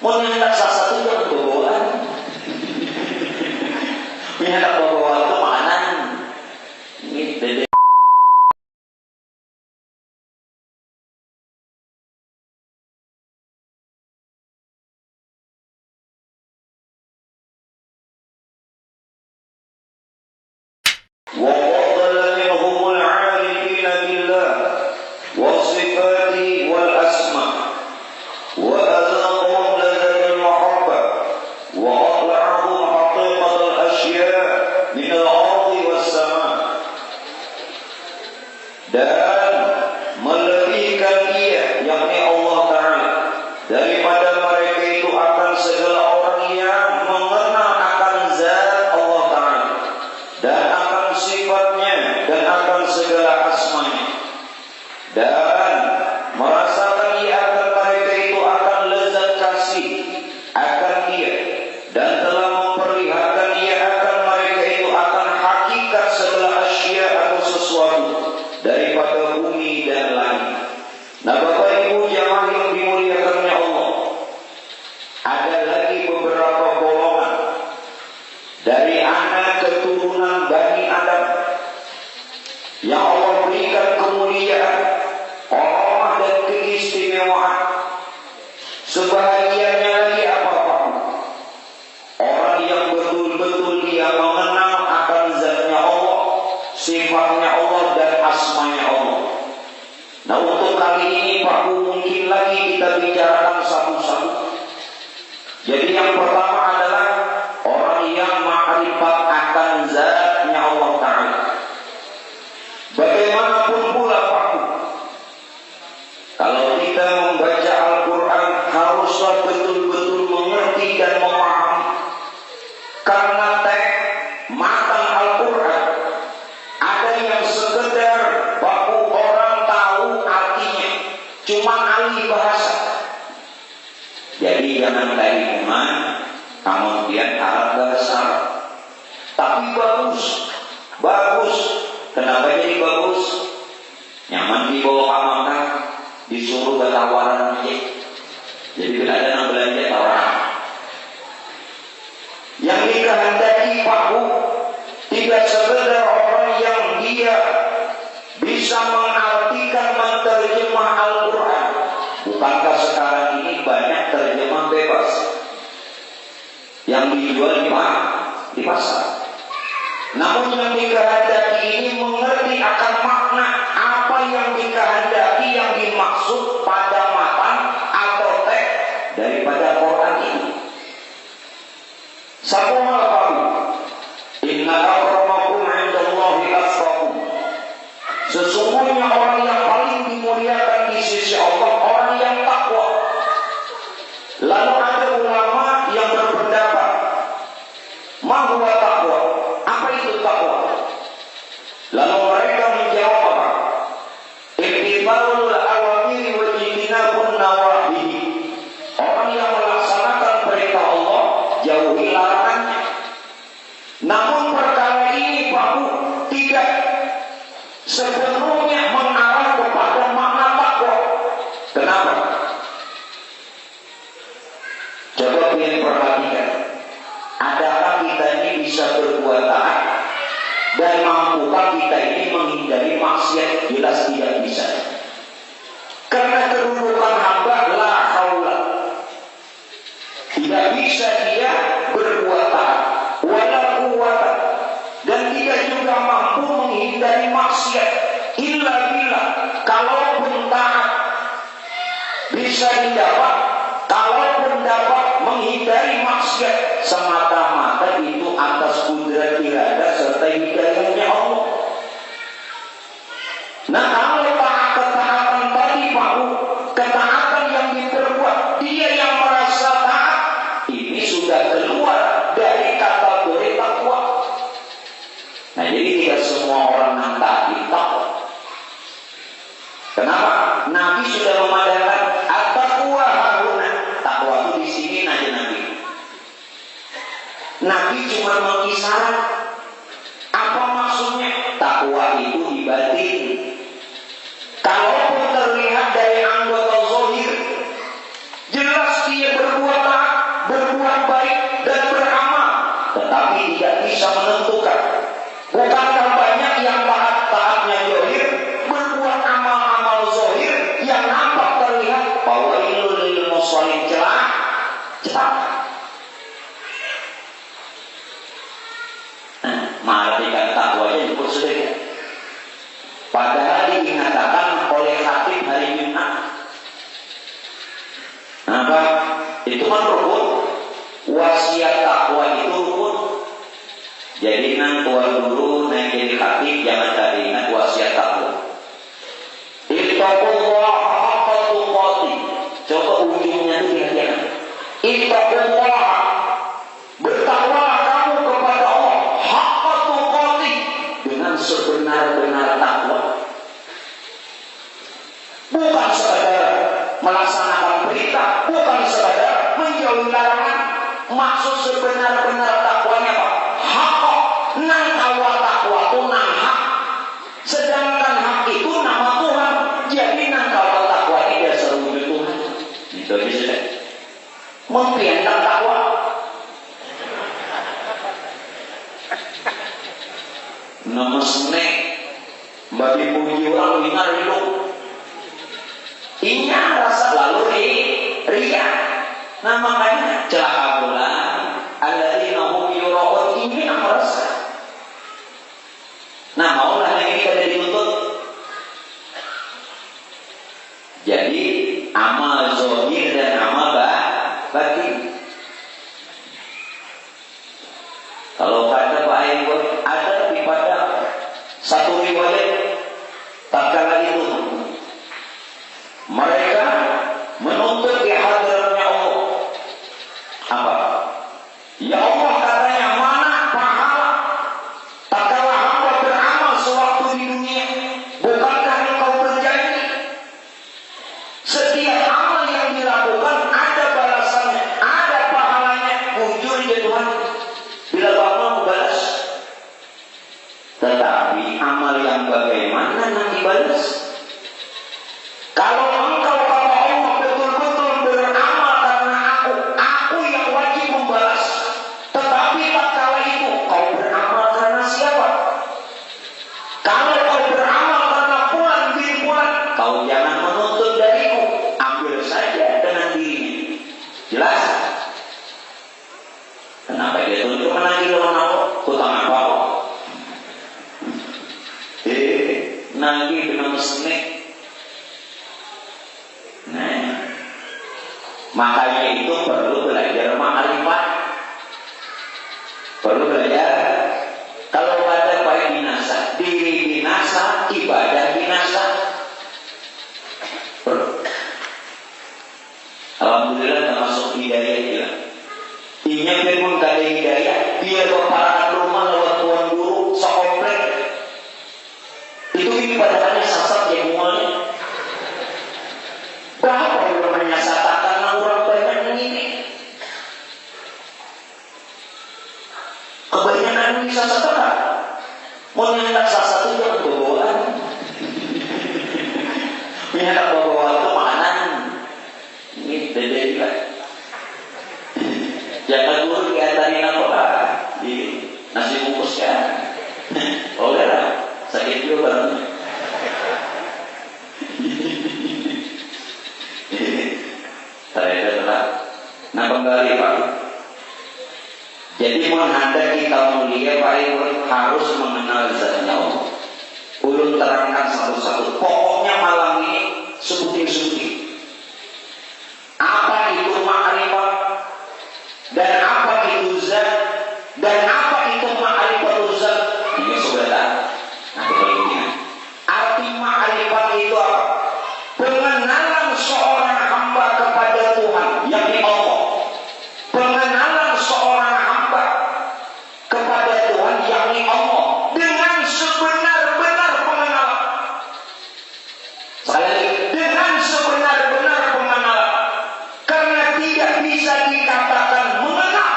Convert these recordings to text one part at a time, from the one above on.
Mau nyandak salah satu yang kebobolan. Nyandak kebobolan itu makanan. Ini dede. وَقَتَلَ مِنْهُمُ الْعَارِفِينَ بِاللَّهِ وَصِفَاتِهِ وَالْأَسْمَاءِ وَأَذَاقَهُمْ لَذَّةَ الْمَحَبَّةِ وَأَطْلَعَهُمْ حَقِيقَةَ الْأَشْيَاءِ مِنَ الْأَرْضِ وَالسَّمَاءِ. Dan melebihkan dia, yakni Allah Ta'ala, daripada mereka itu akan segala orang yang mengenal akan zat Allah Ta'ala dan akan sifatnya dan akan segala asmanya, dan merasakan ia akan mereka itu akan lezat kasih akan dia, dan telah memperlihatkan ia akan mereka itu akan hakikat segala asya atau sesuatu daripada bumi dan langit. Nah, Bapak Ibu jamaah yang dimuliakan Allah, ada lagi beberapa golongan dari anak keturunan Bani Adam yang Allah berikan kemuliaan, karomah dan keistimewaan. Sebahagiannya lagi apa-apa, orang yang betul-betul dia mengenal akan zatnya Allah, sifatnya Allah dan asmanya Allah. Nah, untuk kali ini Pak, mungkin lagi kita bicarakan satu-satu. Jadi yang pertama adalah orang yang ma'rifat akan zatnya Allah Ta'ala. Bagaimanapun pula Pak, kalau kita membaca Al-Quran haruslah betul-betul mengerti dan memahami. Karena matan Al-Quran ada yang sekedar baku orang tahu artinya, cuma ahli bahasa. Jadi jangan dari iman, kemudian alat bahasa. Tapi bagus. Kenapa jadi bagus? Nyaman dibawa ke makan, disuruh tawaran aja. Jadi bila ada yang belanja tawaran. Yang dikehendaki Pak, tidak sekedar orang yang dia bisa mengartikan, menterjemah Al-Quran. Bukankah sekarang ini banyak terjemah bebas yang dijual di pasar? Namun yang dikehendaki ini mengerti akan makna apa yang dikehendaki, yang dimaksud pada matan atau teks daripada Quran ini. Satu hal Pak, inna akramakum indallahi atqakum. Sesungguhnya orang yang paling dimuliakan di sisi Allah orang yang takwa. Lalu ada ulama yang berpendapat, ma huwa taqwa? Apa itu takwa? Lalu mereka menjawab apa? Ittibaul awamiri wa ijtinabun nawahi. Orang yang melaksanakan perintah Allah, jauhi larangannya. Namun perkara ini Pak, tidak sepenuhnya mengarah kepada makna takwa. Kenapa? Coba kalian perhatikan. Adakah kita ini bisa berbuat taat dan mampukah kita ini menghindari maksiat? Jelas tidak bisa. Karena kedudukan hamba la haula. Tidak bisa dia berbuat taat wala quwwata, dan tidak juga mampu menghindari maksiat illa billah. Kalaupun taat bisa didapat, kalaupun dapat menghindari maksiat, semata-mata itu atas kudrat iradah serta hidayahnya Allah. Nah, kalau ketaatan tadi Pak, ketaatan yang diperbuat dia yang merasa taat, ini sudah keluar dari kategori takwa. Nah, jadi tidak semua orang yang taat takwa. Kenapa? Nabi sudah memandangkan at-taqwa hauna. Takwa itu di sini aja Nabi. Nabi cuma mengisyarat. Apa maksudnya? Takwa itu di batin. Kalaupun terlihat dari anggota zahir, jelas dia berbuat taat, berbuat baik dan beramal, tetapi tidak bisa menentukan. Bukankah banyak yang taat-taatnya zahir, berbuat amal-amal zahir yang nampak terlihat, fawailul lil musallin, celaka. Matikan takwanya disebut sedekah. Padahal diingatkan oleh Khatib hari Jumat. Apa? Itu kan rukun. Wasiat takwa itu rukun. Jadi nang tuan dulu naik jadi Khatib, jangan tadi ingat wasiat takwa. Ittaqullah haqqa tuqatih. Coba ujungnya itu lihat-lihat. Ittaqullah, bertakwalah kamu kepada Allah haqqa tuqatih, dengan sebenar-benar takwa. Bukan sekadar melaksanakan perintah, bukan sekadar menjauhi larangan. Maksud sebenar-benar takwanya apa? Haqqa, nang takwa itu nang hak. Sedangkan hak itu nama Tuhan. Jadi nang takwa ini dasar wujud Tuhan. Itu bisa deh. Mempiantang takwa. Nama senek bagi puji orang dengar hidup. Ingat rasa lalu ria. Nah makanya celaka pula alladzina hum yura'un, ini yang merasa. Nah maulah yang ini kada dituntut. Jadi amal zahir dan amal batin. Kalau kata Pak Aibur, ada daripada satu riwayat tatkala itu mereka menuntut di hadiratnya Allah. Apa? Ya Allah, katanya, mana pahala tatkala hamba beramal sewaktu di dunia? Bukankah engkau berjanji setiap amal yang dilakukan ada balasannya, ada pahalanya, muncul ya Tuhan bila Allah membalas. Tetapi amal yang bagaimana yang dibalas? Kalau engkau kata Allah betul-betul beramal karena aku yang wajib membalas. Tetapi tak kala itu kau beramal karena siapa? Kalau kau beramal karena fulan bin fulan, kau jangan menuntut dariku, ambil saja dengan dirinya. Jelas? Kenapa dia tunjuk menagih lawan aku? Hutang apa? Nagih dengan senek. Nah, makanya itu perlu belajar ma'rifat. Perlu belajar. Kalau ada baik binasa, diri binasa, ibadah binasa. Alhamdulillah termasuk hidayah juga. Ingat pun kada hidayah, dia berparangan rumah lewat tuan guru sekomplek. Itu ini padahalnya sasat ya mulanya. Berapa orang menyasar karena orang banyak yang ini? Kebanyakan ini sasar tak? Mau nyentak sasar itu jangan bawaan. Nyentak bawaan itu makanan. Ini beda juga. Jangan dulu diantarin apa di nasi bungkus kan? Boleh lah. Sakit juga barangnya. Saya telah. Nah kembali Pak. Jadi menghadap kita mulia Pak Ibu harus mengenal zatnya Allah. Ulun terangkan satu-satu. Pokoknya malam ini sebutin-sebutin. Apa itu ma'rifat? Dan apa itu zat? Dan apa itu ma'rifat zat? Ini sudah. Nah, arti ma'rifat itu apa? Pengenalan seorang hamba kepada Tuhan, yakni Allah. Pengenalan seorang hamba kepada Tuhan, yakni Allah, dengan sebenar-benar pengenalan. Saya dengan sebenar-benar pengenalan, karena tidak bisa dikatakan mengenal.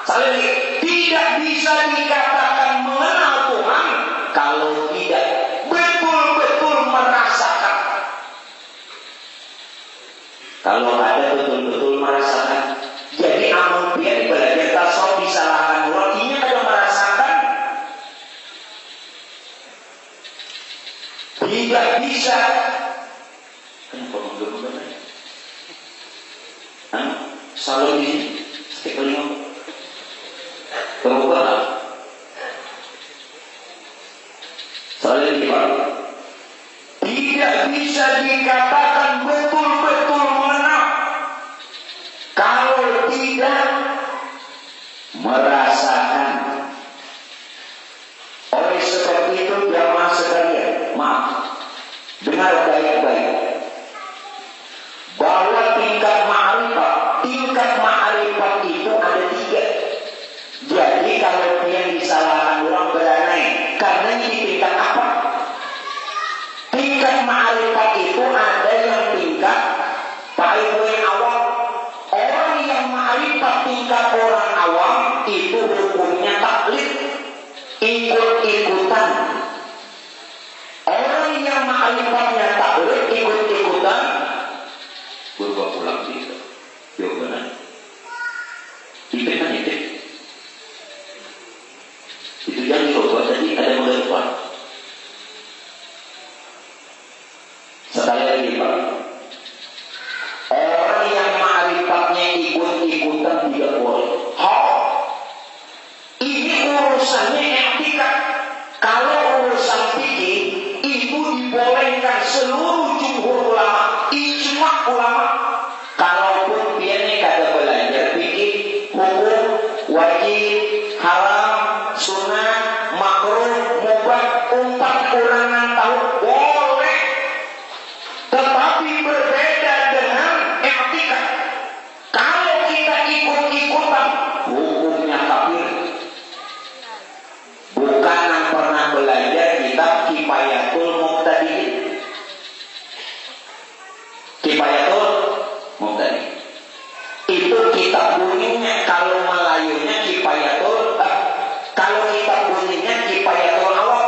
Saya tidak bisa dikatakan mengenal Tuhan kalau tidak betul-betul merasakan. Kalau ada betul-betul merasakan, jadi namun dia belajar tasawuf disalahkan orang ini ada merasakan tidak bisa. Kenapa menggabungkan? Selalu di sekelima berubah. Selalu di tidak bisa dikatakan betul-betul mengenal kalau tidak merasakan. Oleh seperti itu jamaah sekalian, maaf, dengar baik-baik bahwa tingkat ma'rifat itu ada 3. Jadi kalau yang disalahkan orang beranai, karena ini tingkat apa? Tingkat ma'rifat itu ada yang tingkat paling awal. Orang yang ma'rifat tingkat orang awam itu hukumnya taklid, ikut-ikutan. Orang yang ma'rifatnya taklid, ikut-ikutan, berubah pulang gitu. Jawabannya itu kan itu yang dicoba tadi ada mulai depan. Sekali lagi Pak, orang yang ma'rifatnya ikut-ikutan tidak boleh. Ini urusannya etika. Kalau urusan fikih itu dibolehkan seluruh jumhur ulama, ijma ulama. Kalaupun dia kada belajar fikih, hukum, wajib, haram, sunat, makruh, mubah, 4 ulangan tahu boleh. Tetapi berbeda dengan etika. Kalau kita ikut-ikutan, hukumnya kafir. Bukan yang pernah belajar kitab Kifayatul Muqtadiin. Kifayatul Muqtadiin itu kitab bunyinya, kalau Melayunya Kifayatul, kalau kitab bunyinya Kifayatul Awam,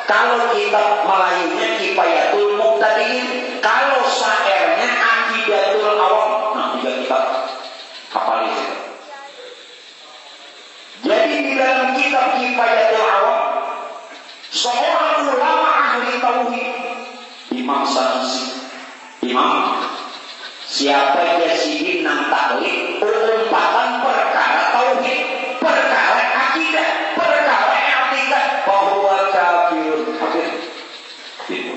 kalau kitab Melayunya Kifayatul Muqtadiin, kalau syairnya Aqidatul Awam. Nah, 3 kitab hafal itu. Jadi di dalam kitab Kifayatul Awam, seorang ulama ahli tauhid, Imam Sanusi, siapa Yazidin nang taklid, umpatan perkara tauhid, perkara akidah, perkara etika, bahwa kafir. Gitu.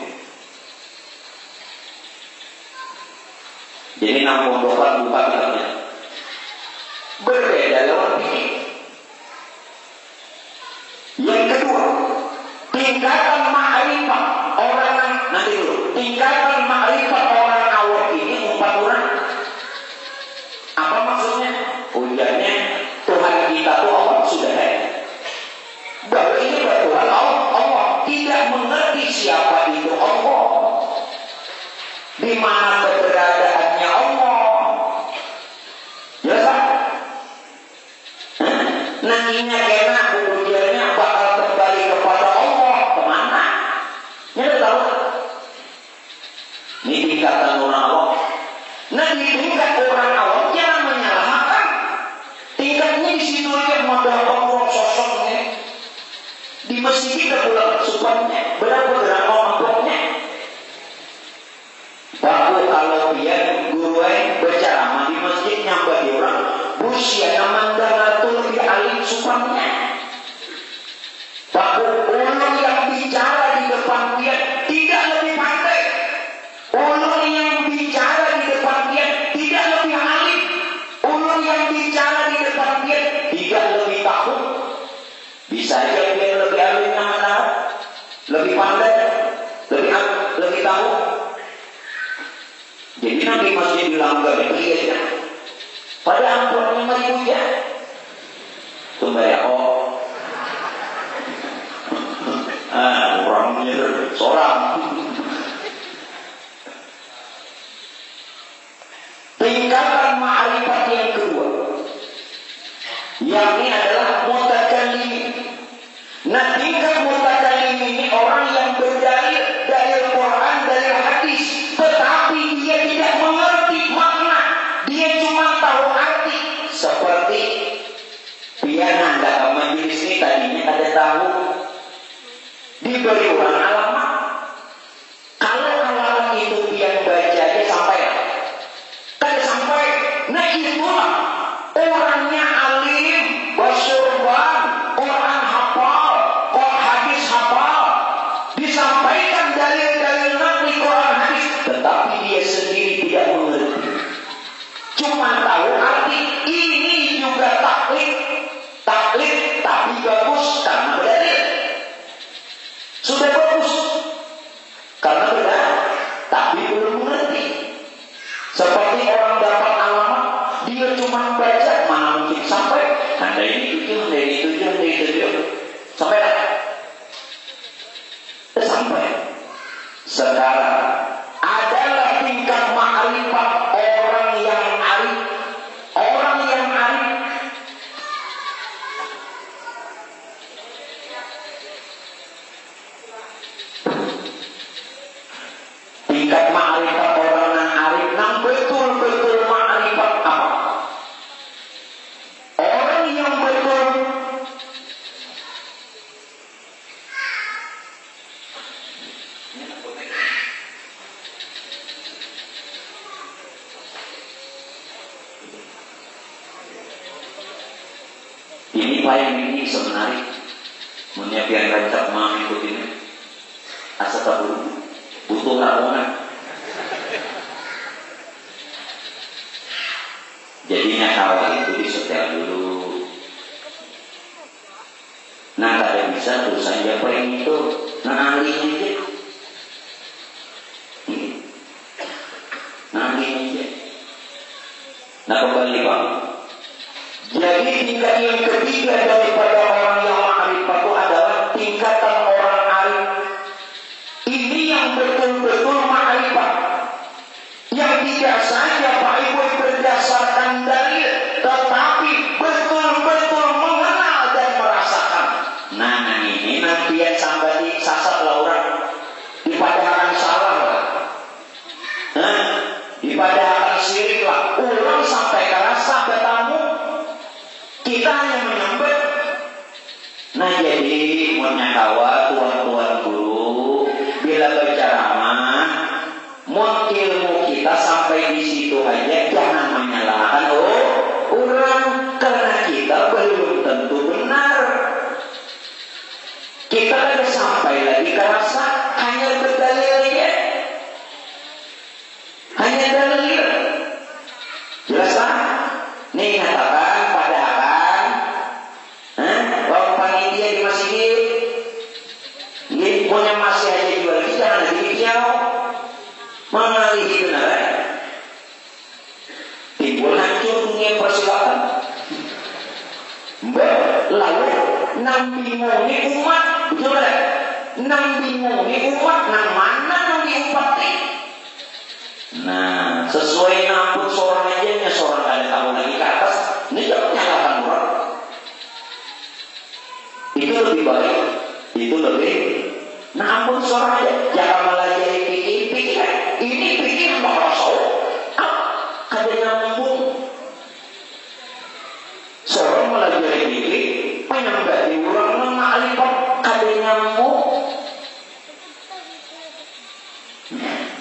Jadi nang pondokan buka kitabnya. Berbeda lawan ini. Yang kedua, tingkatan ma'rifat orang nanti dulu. Tingkatan ma'rifat orang awam ini 4 orang. Apa maksudnya? Ujarnya Tuhan kita tuh Allah sudah ada. Bahwa ini Tuhan Allah tidak mengerti siapa itu Allah, di mana keberadaannya Allah. Jelas kan? Nantinya kena ujarnya bakal kembali kepada Allah. Kemana? Ini udah tahu. Ini tingkatan orang awam. Nah, di tingkat orang awam jangan menyalahkan. Tingkatnya di situ aja modal orang sosoknya. Di masjid kita pula supaya berapa gram amplopnya. Baru kalau dia guru berceramah di masjid nyampe di orang, busia namanya lebih alim supaya. Baru orang yang bicara di depan dia tidak lebih pandai. Ulun yang bicara di depan dia tidak lebih alim. Ulun yang bicara di depan dia tidak lebih tahu. Bisa aja dia lebih alim nama, lebih pandai, lebih tahu. Jadi nanti masih dilanggar dia. Pada amplopnya mari puja. Tumbaya orangnya seorang. Tingkatan ma'rifat yang kedua, yang ini adalah mutakallim. Nah, tingkat mutakallim ini orang yang berdalil dari Al-Quran, dari hadis, tetapi dia tidak mengerti makna, dia cuma tahu arti. seperti pian anda majelis ini tadinya ada tahu diberi orang alamat. Kalau alamat itu pian baca aja sampai kada sampai, nah itulah orangnya alim, basyurban, Quran hafal, hadis hafal, disampaikan dalil-dalil nakli Quran hadis, tetapi dia sendiri tidak mengerti. Cuma tahu arti ini juga taklid tapi bagus karena berdalil. Sudah bagus karena berdalil, tapi belum mengerti. Seperti orang dapat alamat, dia cuma baca, mana mungkin sampai anda ini tujuh sampai sampai. Sekarang adalah tingkat ma'rifat orang yang arif. Orang yang arif tingkat ma'rifat orang yang arif, yang betul-betul ma'rifat apa? Orang yang betul ini paling ini sebenarnya menyiapkan rancak mengikut ini asa tabur butuh ramungan. Jadinya kawal itu disetel dulu. Nah kada bisa terusan dia paling itu nah ahlinya aja. Nah ahlinya aja. Nah kembali Pak. Jadi tingkat yang ketiga daripada orang yang ma'rifah itu adalah tingkatan orang arif. Ini yang betul-betul ma'rifah, yang tidak saja Pak Ibu berdasarkan dalil, tetapi betul-betul mengenal dan merasakan. Nah ini nanti yang sampai di sasat lah orang dipadahkan salah lah, dipadahkan sirik lah, orang sampai kerasa bertamu. Kita hanya menyambut. Nah jadi menyakawa tuan-tuan guru bila berceramah, ilmu kita sampai di situ aja, jangan menyalahkan orang karena kita belum tentu benar. Kita ada sampai lagi ke rasa hanya berdalil aja, hanya dalil. Jelas kan? Nih katakan panitia di masjid ini punya masih aja jual lagi, jangan lagi dikau mengalihi benar timbul hancur dunia persilatan. Lalu nang bingungi umat, betul tak? Nang bingungi umat, nang mana nang diumpati. Nah sesuai nampun seorang aja nya seorang ada tahu lagi ke atas, ini jangan nyalakan orang. Itu lebih baik, itu lebih. Nah ampun suaranya, jangan malah jadi pikir. Ini pikir merasa, ada nyambung. Seorang malah jadi pikir, pengen bagi orang mengalihkan, ada nyambung.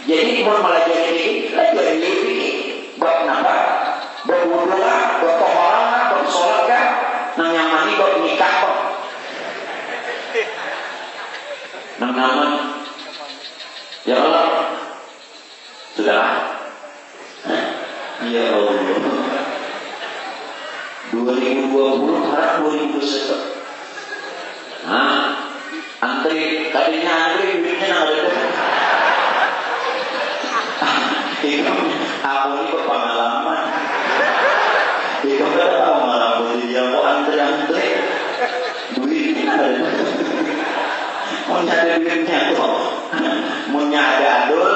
Jadi malah jadi pikir, jadi pikir. Buat kenapa? Berwudu lah, bertoharan lah, bersolat kan, nang nyamani buat nikah kok. Nama ya Allah sudah ya Allah 2020 harap 2021 antri tadinya antri duitnya ada itu aku ini berpengalaman itu kan pengalaman dia mau antri duitnya ada mau nyari duitnya kok mau nyari adul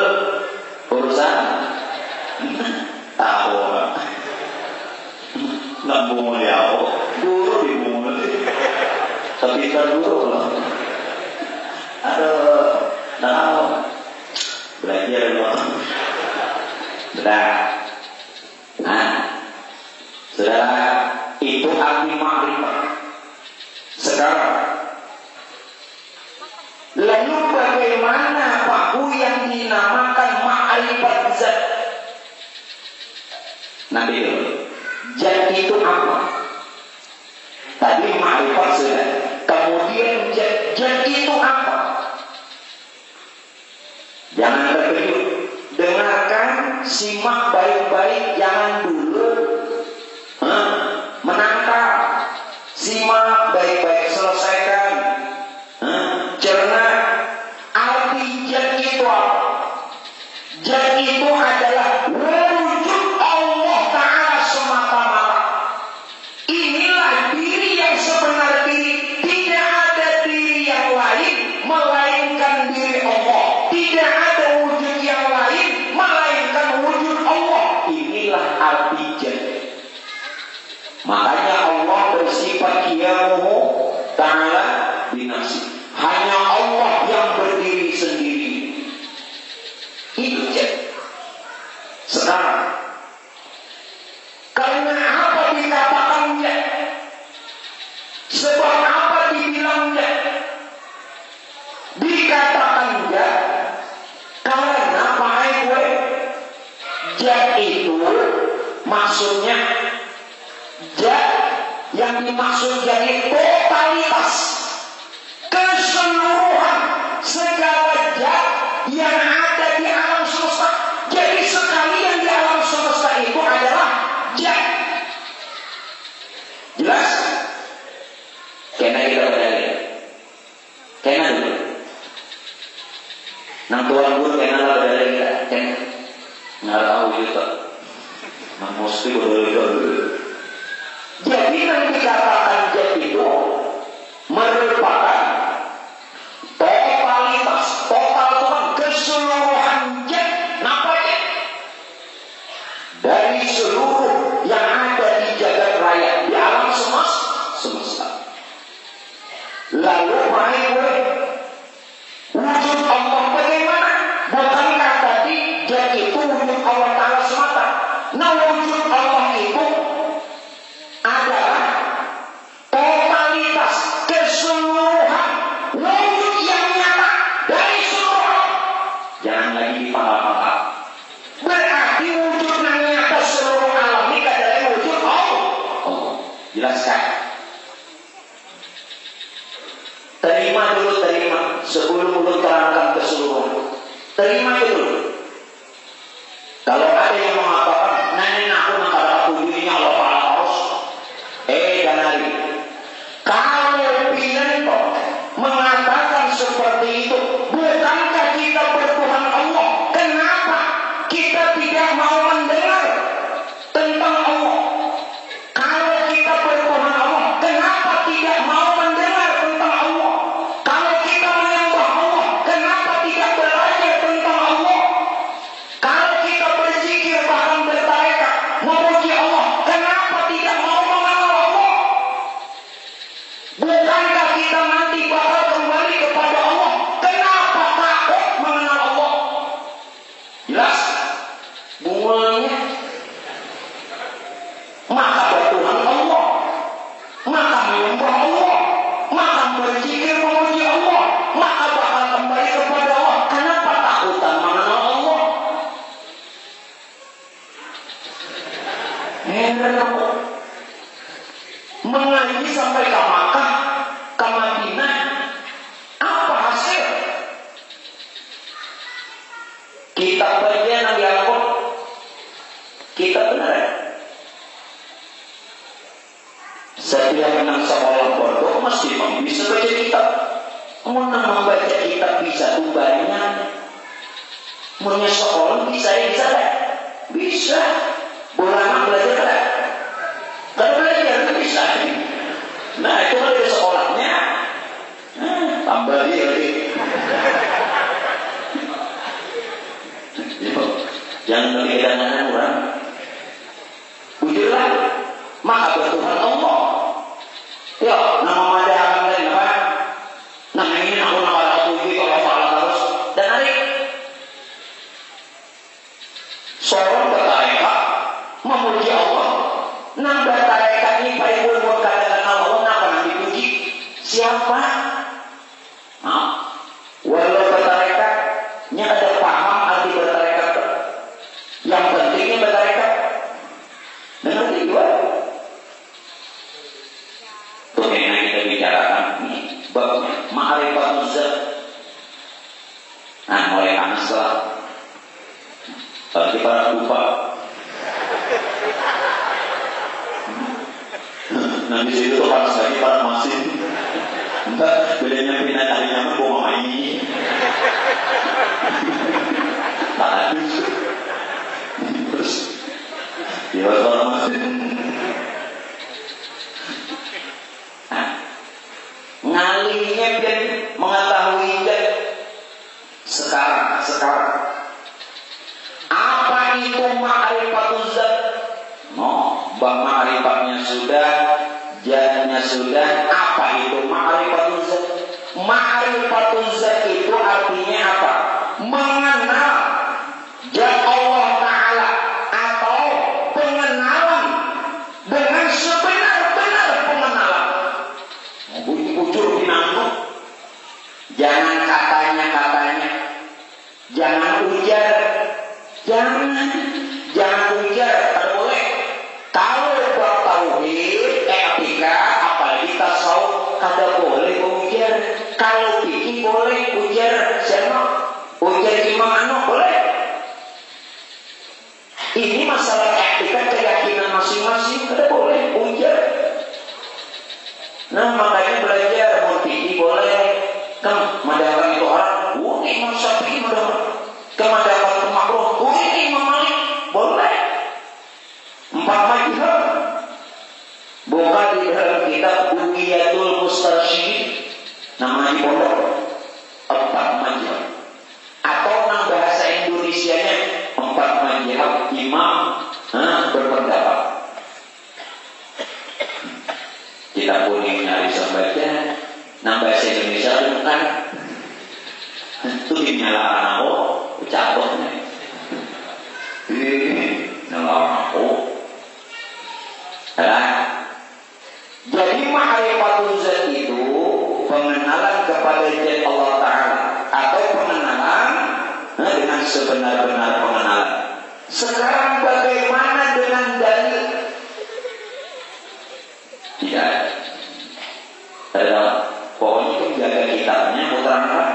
urusan tahu nggak bunga ya dulu dibunga tapi kan dulu loh aduh tahu belajar loh benar saudara Itu arti ma'rifat. Sekarang, lalu bagaimana Pak yang dinamakan ma'rifat zat? Nanti dulu. Zat itu apa? Tadi ma'rifat zat. Kemudian zat itu apa? Jangan terkejut. Dengarkan, simak baik-baik, jangan dulu menangkap. Simak baik-baik, selesaikan. Cerna. Arti zat itu apa? Zat itu adalah wujud Allah Ta'ala semata-mata. Inilah diri yang sebenar diri. Tidak ada diri yang lain melainkan diri Allah. Tidak ada wujud yang lain melainkan wujud Allah. Inilah arti zat. Makanya Allah bersifat qiyamuhu ta'ala binafsi. Hanya Allah yang berdiri sendiri. Itu zat. Sekarang, karena apa dikatakan zat? Sebab apa dibilang zat? Dikatakan zat karena Pak gue, zat itu maksudnya zat yang dimaksud jadi totalitas, keseluruhan segala zat yang ada di alam semesta. Jadi sekalian di alam semesta itu adalah zat. Jelas? Kena kita berdalil. Kena dulu. Nang tuan guru kena lah berdalil kita. Kena. Nggak tahu juga. Nang mesti berdalil dulu. Jadi yang dikatakan zat itu merupakan totalitas, total Tuhan, keseluruhan zat. Nampaknya dari seluruh yang ada di jagat raya, di alam semesta. Lalu mari wujud Allah bagaimana? Bukankah tadi zat itu wujud Allah Ta'ala semata? Nah, wujud Allah itu adalah totalitas, keseluruhan wujud yang nyata dari seluruh. Jangan lagi dipangkal-pangkal. Berarti wujud yang nyata seluruh alam ini adalah wujud Allah. Jelaskan. Terima dulu, terima. Sebelum ulun terangkan keseluruhan. Terima dulu. Kalau ada yang mengatakan, nenek aku nak ada dirinya Allah Ta'ala harus. Jangan. Kalau Pinento mengatakan seperti itu, bukankah kita bertuhan Allah? Kenapa kita tidak mau mendengar tentang Allah? Kalau kita bertuhan Allah, kenapa tidak mau mendengar tentang Allah? Kalau kita menyembah Allah, kenapa tidak belajar tentang Allah? Kalau kita berzikir bahkan bertarekat memuji Allah, kenapa tidak mau mengenal Allah? Bukankah kita nanti bakal kembali kepada Allah? Kenapa takut mengenal Allah? Jelas? Bunganya. Maka bertuhan Allah, maka menyembah Allah, maka berzikir memuji Allah, maka bakal kembali kepada Allah. Kenapa takutan mengenal Allah? Mengaji sampai ke Makkah, ke Madinah, apa hasil? Kita bagian yang dialog, kita benar. Setiap menang sekolah pondok mesti bisa baca kitab. Menang membaca kitab bisa tuh banyak. Punya sekolah bisa ya bisa lah. Bisa. Ulama belajar lah. Kalau belajar itu bisa. Nah itu kan di sekolahnya. Tambah dia lagi. Jangan bagi dangan orang. Bujurlah. Maka bertuhan Allah. Ya, nama madahan lain apa? Nah ini aku nama puji kalau salah terus. Dan hari seorang bertarekat memuji Allah. Nah bertarekat kami paripun katakan Allah napa nang dipuji? Siapa? Nah, walau bertarekat, nya ada paham arti bertarekat. Yang pentingnya bertarekat. Mengerti dua? Tuh yang kita bicarakan ini babnya ma'rifatuz zat. Nah, mulai panas lah. Bagi para lupa. Nanti situ tuh panas lagi para masin. Enggak, bedanya pindah cari nyaman bawa mama ini. Tak habis. Terus, ya para masin. Nah, ngalihnya biar mengetahui sekarang. Apa itu ma'rifatuz zat? Bang ma'rifatnya sudah, jadinya sudah. Apa itu ma'rifatuz zat? Ma'rifatuz zat itu artinya apa? Mengenal zat Allah Ta'ala atau pengenalan dengan sebenar-benar pengenalan. Bujur binatang. Jangan katanya, jangan ujar, jangan ujar, tak boleh. Kalau buat tauhid, etika, apalagi tasawuf, kada boleh ujar. Kalau fikih boleh ujar, siapa? Ujar imam anu boleh. Ini masalah etika keyakinan masing-masing, kada boleh ujar. Nah makanya belajar fikih boleh. Kan madhaban itu orang, Imam Syafi'i madhaban. Kemadhaban makruh, Imam Malik boleh. 4 mazhab. Buka di dalam kitab Buqiyatul Mustarsyidin. Namanya pondok 4 mazhab. Atau nang bahasa Indonesianya 4 mazhab imam berpendapat. Kita pun nyari sambaca. Nah bahasa Indonesia bukan itu dinyalakan aku ucapnya nyalakan aku jadi ma'rifatuz zat itu pengenalan kepada zat Allah Ta'ala atau pengenalan dengan sebenar-benar pengenalan. Sekarang bagaimana dengan dalil? Tidak ada. Pokoknya itu jaga kitabnya putarkan.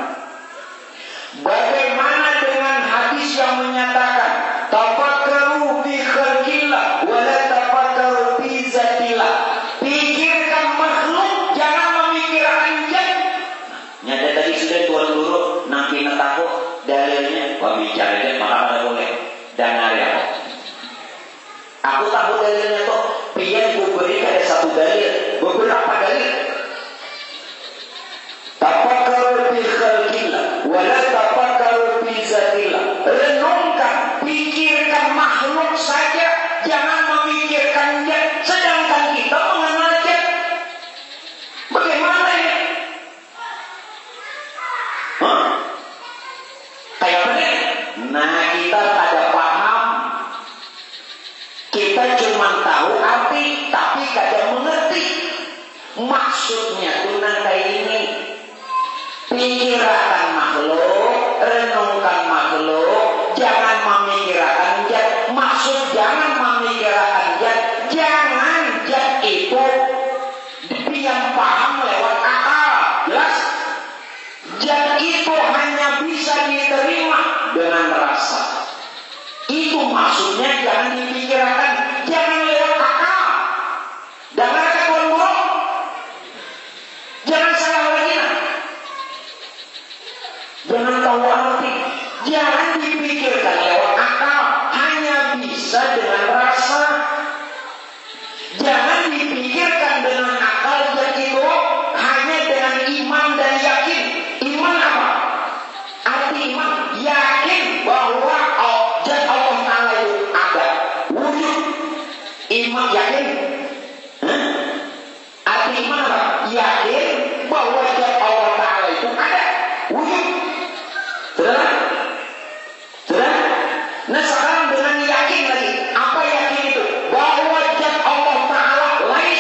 Bagaimana dengan hadis yang menyatakan tafakkaru fi khalqillah wa la tafakkaru fi zatillah. Pikirkan makhluk, jangan memikirkan zat. Nyata tadi sudah tuan guru nanti takut dalilnya wah bicara zat malah tidak boleh. Dan hari aku takut dalilnya tuh pian ku beri ada satu dalil, beberapa dalil. Tafakkaru fi khalqillah wa la tafakkaru fi zatillah. Renungkan, pikirkan makhluk saja, jangan memikirkan zat. Sedangkan kita mengenal zat. Bagaimana ya? Kayak mana? Nah, kita ada paham. Kita cuma tahu arti, tapi kada mengerti. Maksudnya itu kayak ini. Pikirkan makhluk, renungkan makhluk, jangan memikirkan zat. Maksud jangan memikirkan zat, jangan zat itu yang paham lewat akal. Jelas? Zat itu hanya bisa diterima dengan rasa. Itu maksudnya jangan dipikirkan, jangan lewat akal. Jangan kekontrol, jangan salah lagi. Jangan tahu arti, jangan dipikirkan lewat akal, hanya bisa dengan rasa. Jangan dipikirkan dengan akal dan itu hanya dengan iman dan yakin. Iman apa? Arti iman yakin bahwa zat Allah Ta'ala itu ada, wujud. Iman yakin. Arti iman apa? Yakin bahwa zat Allah Ta'ala itu ada, wujud. Sudah? Nah sekarang dengan yakin lagi. Apa yakin itu? Bahwa zat Allah Ta'ala lain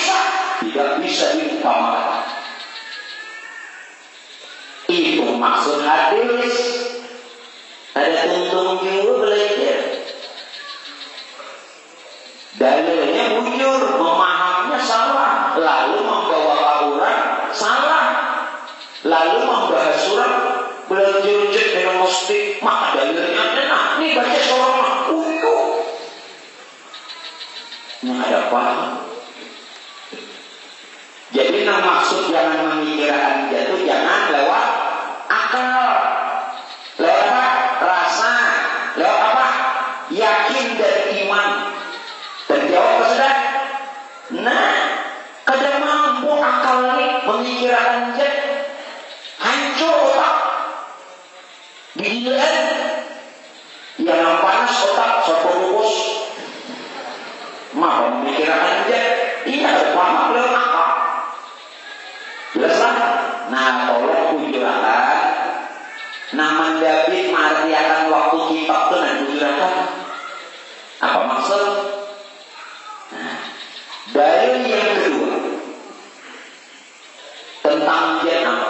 maksud hadis. Ada tuntung juga belajar. Dalilnya bujur, memahaminya salah, lalu membawa orang salah, lalu membahas surat belajar dengan mesti maka dalilnya enak. Nih baca seorang mah untuk. Nah ada apa? Jadi maksud jangan memikirkan jatuh, jangan lewat akal, lewat rasa, lewat apa? Yakin dan iman. Terjawab sudah. Nah, kada mampu akal ini memikirkan jatuh, hancur otak. Gila, yang panas otak sopokus. Mau memikirkan jatuh, ini harus paham lewat akal. Jelaslah. Nah, tolong kujurakan. Nama David mengartikan waktu kitab itu nanti kujurakan. Apa maksud? Nah, dalil yang kedua tentang jannah.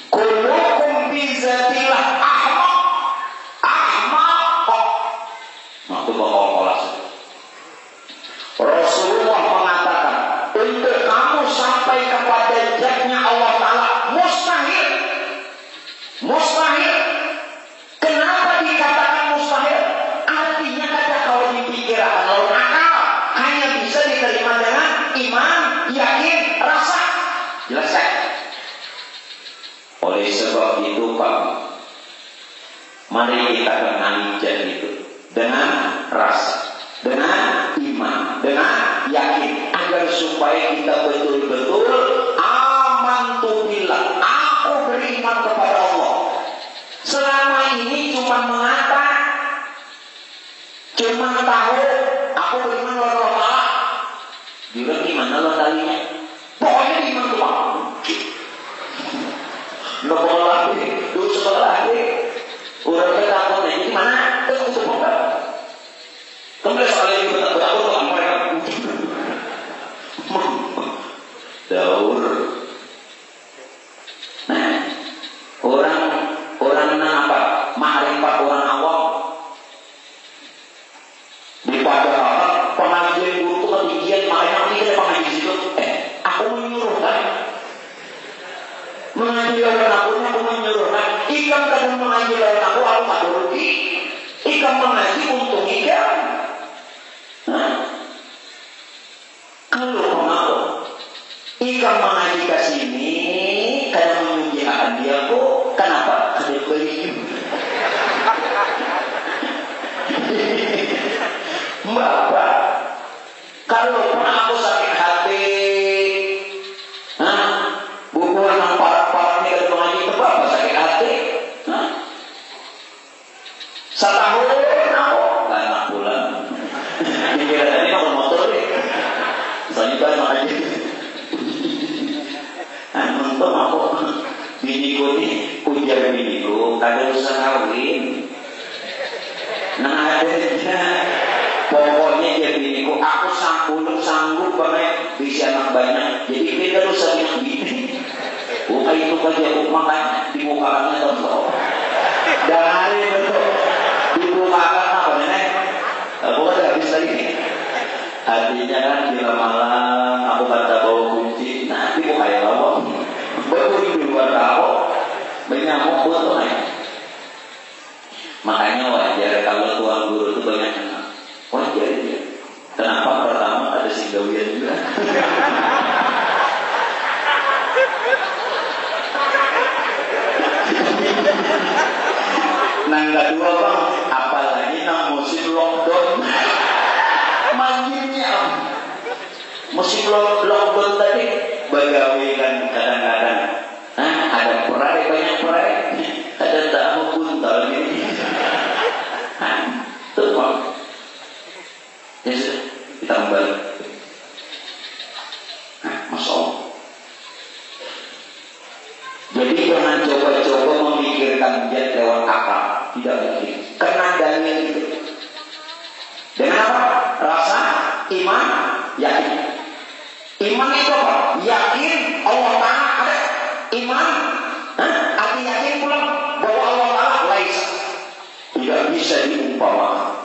Kullukum bizatillah ahmaq. Waktu bakal kelas. Rasulullah mengatakan, untuk kamu sampai kepada zatnya Allah Ta'ala mustahil. Mustahil. Kenapa dikatakan mustahil? Artinya kata kalau dipikirkan lawan akal hanya bisa diterima dengan iman, yakin, rasa. Jelas kan? Oleh sebab itu Pak, mari kita kenali jannah itu dengan rasa, dengan iman, dengan yakin, agar supaya kita betul-betul amantu billah, aku beriman kepada Allah. Selama ini cuma mengata, cuma tahu aku beriman kepada Allah. Bilang gimana lo tadinya? Pokoknya iman doang. Lo boleh lagi, dulu sekolah lagi. Orang takutnya jadi mana? Terus semoga. Kemudian soalnya itu betul-betul tuh mereka daur. Nah, orang apa? Ma'rifat orang awam. Daripada pengajian guru itu ketinggian, makanya nanti kita pengajian situ. Aku menyuruh kan? Mengaji lawan aku menyuruh kan? Ikam kadang mengaji lawan aku tak rugi. Ikam mengaji untung ikam. Kalau mau ikam mengaji ke sini karena menyujikan dia kok kenapa? Ada beli Bapak, kalau pernah aku sakit hati, buku yang parah-parah ini kalau mengaji ke Bapak sakit hati, setahun aku nggak enak pulang. Pikiran ini mau motor deh. Soalnya kan makanya untung aku biniku ini ujar biniku kadang usah kawin. Nah adanya pokoknya dia biniku aku sanggup banget bisa anak banyak. Jadi kita usah bilang gini. Bukan itu kerja makan dibukakannya contoh. Dari betul dibukakan apa nenek? Aku kan habis tadi. Artinya kan bila malam aku kata bawa kunci, nanti aku kayak apa? Baru di luar tahu, banyak buat tuh naik. Makanya wajar kalau tuan guru itu banyak anak. Wajar dia. Kenapa? Pertama ada singgawian juga. Nah kedua bang, apalagi nang musim lockdown. Manjirnya musim lockdown tadi begawe kan kadang-kadang ada perai, banyak perai, ada tamu buntal ini tuh bang ya sudah kita kembali. Masya Allah. Jadi jangan coba-coba memikirkan dia lewat akal, tidak mungkin karena dalil itu dengan apa? Rasa, iman, yakin. Iman itu apa? Yakin Allah Ta'ala ada. iman, hati yakin pula bahwa Allah Ta'ala laisa, tidak bisa diumpamakan.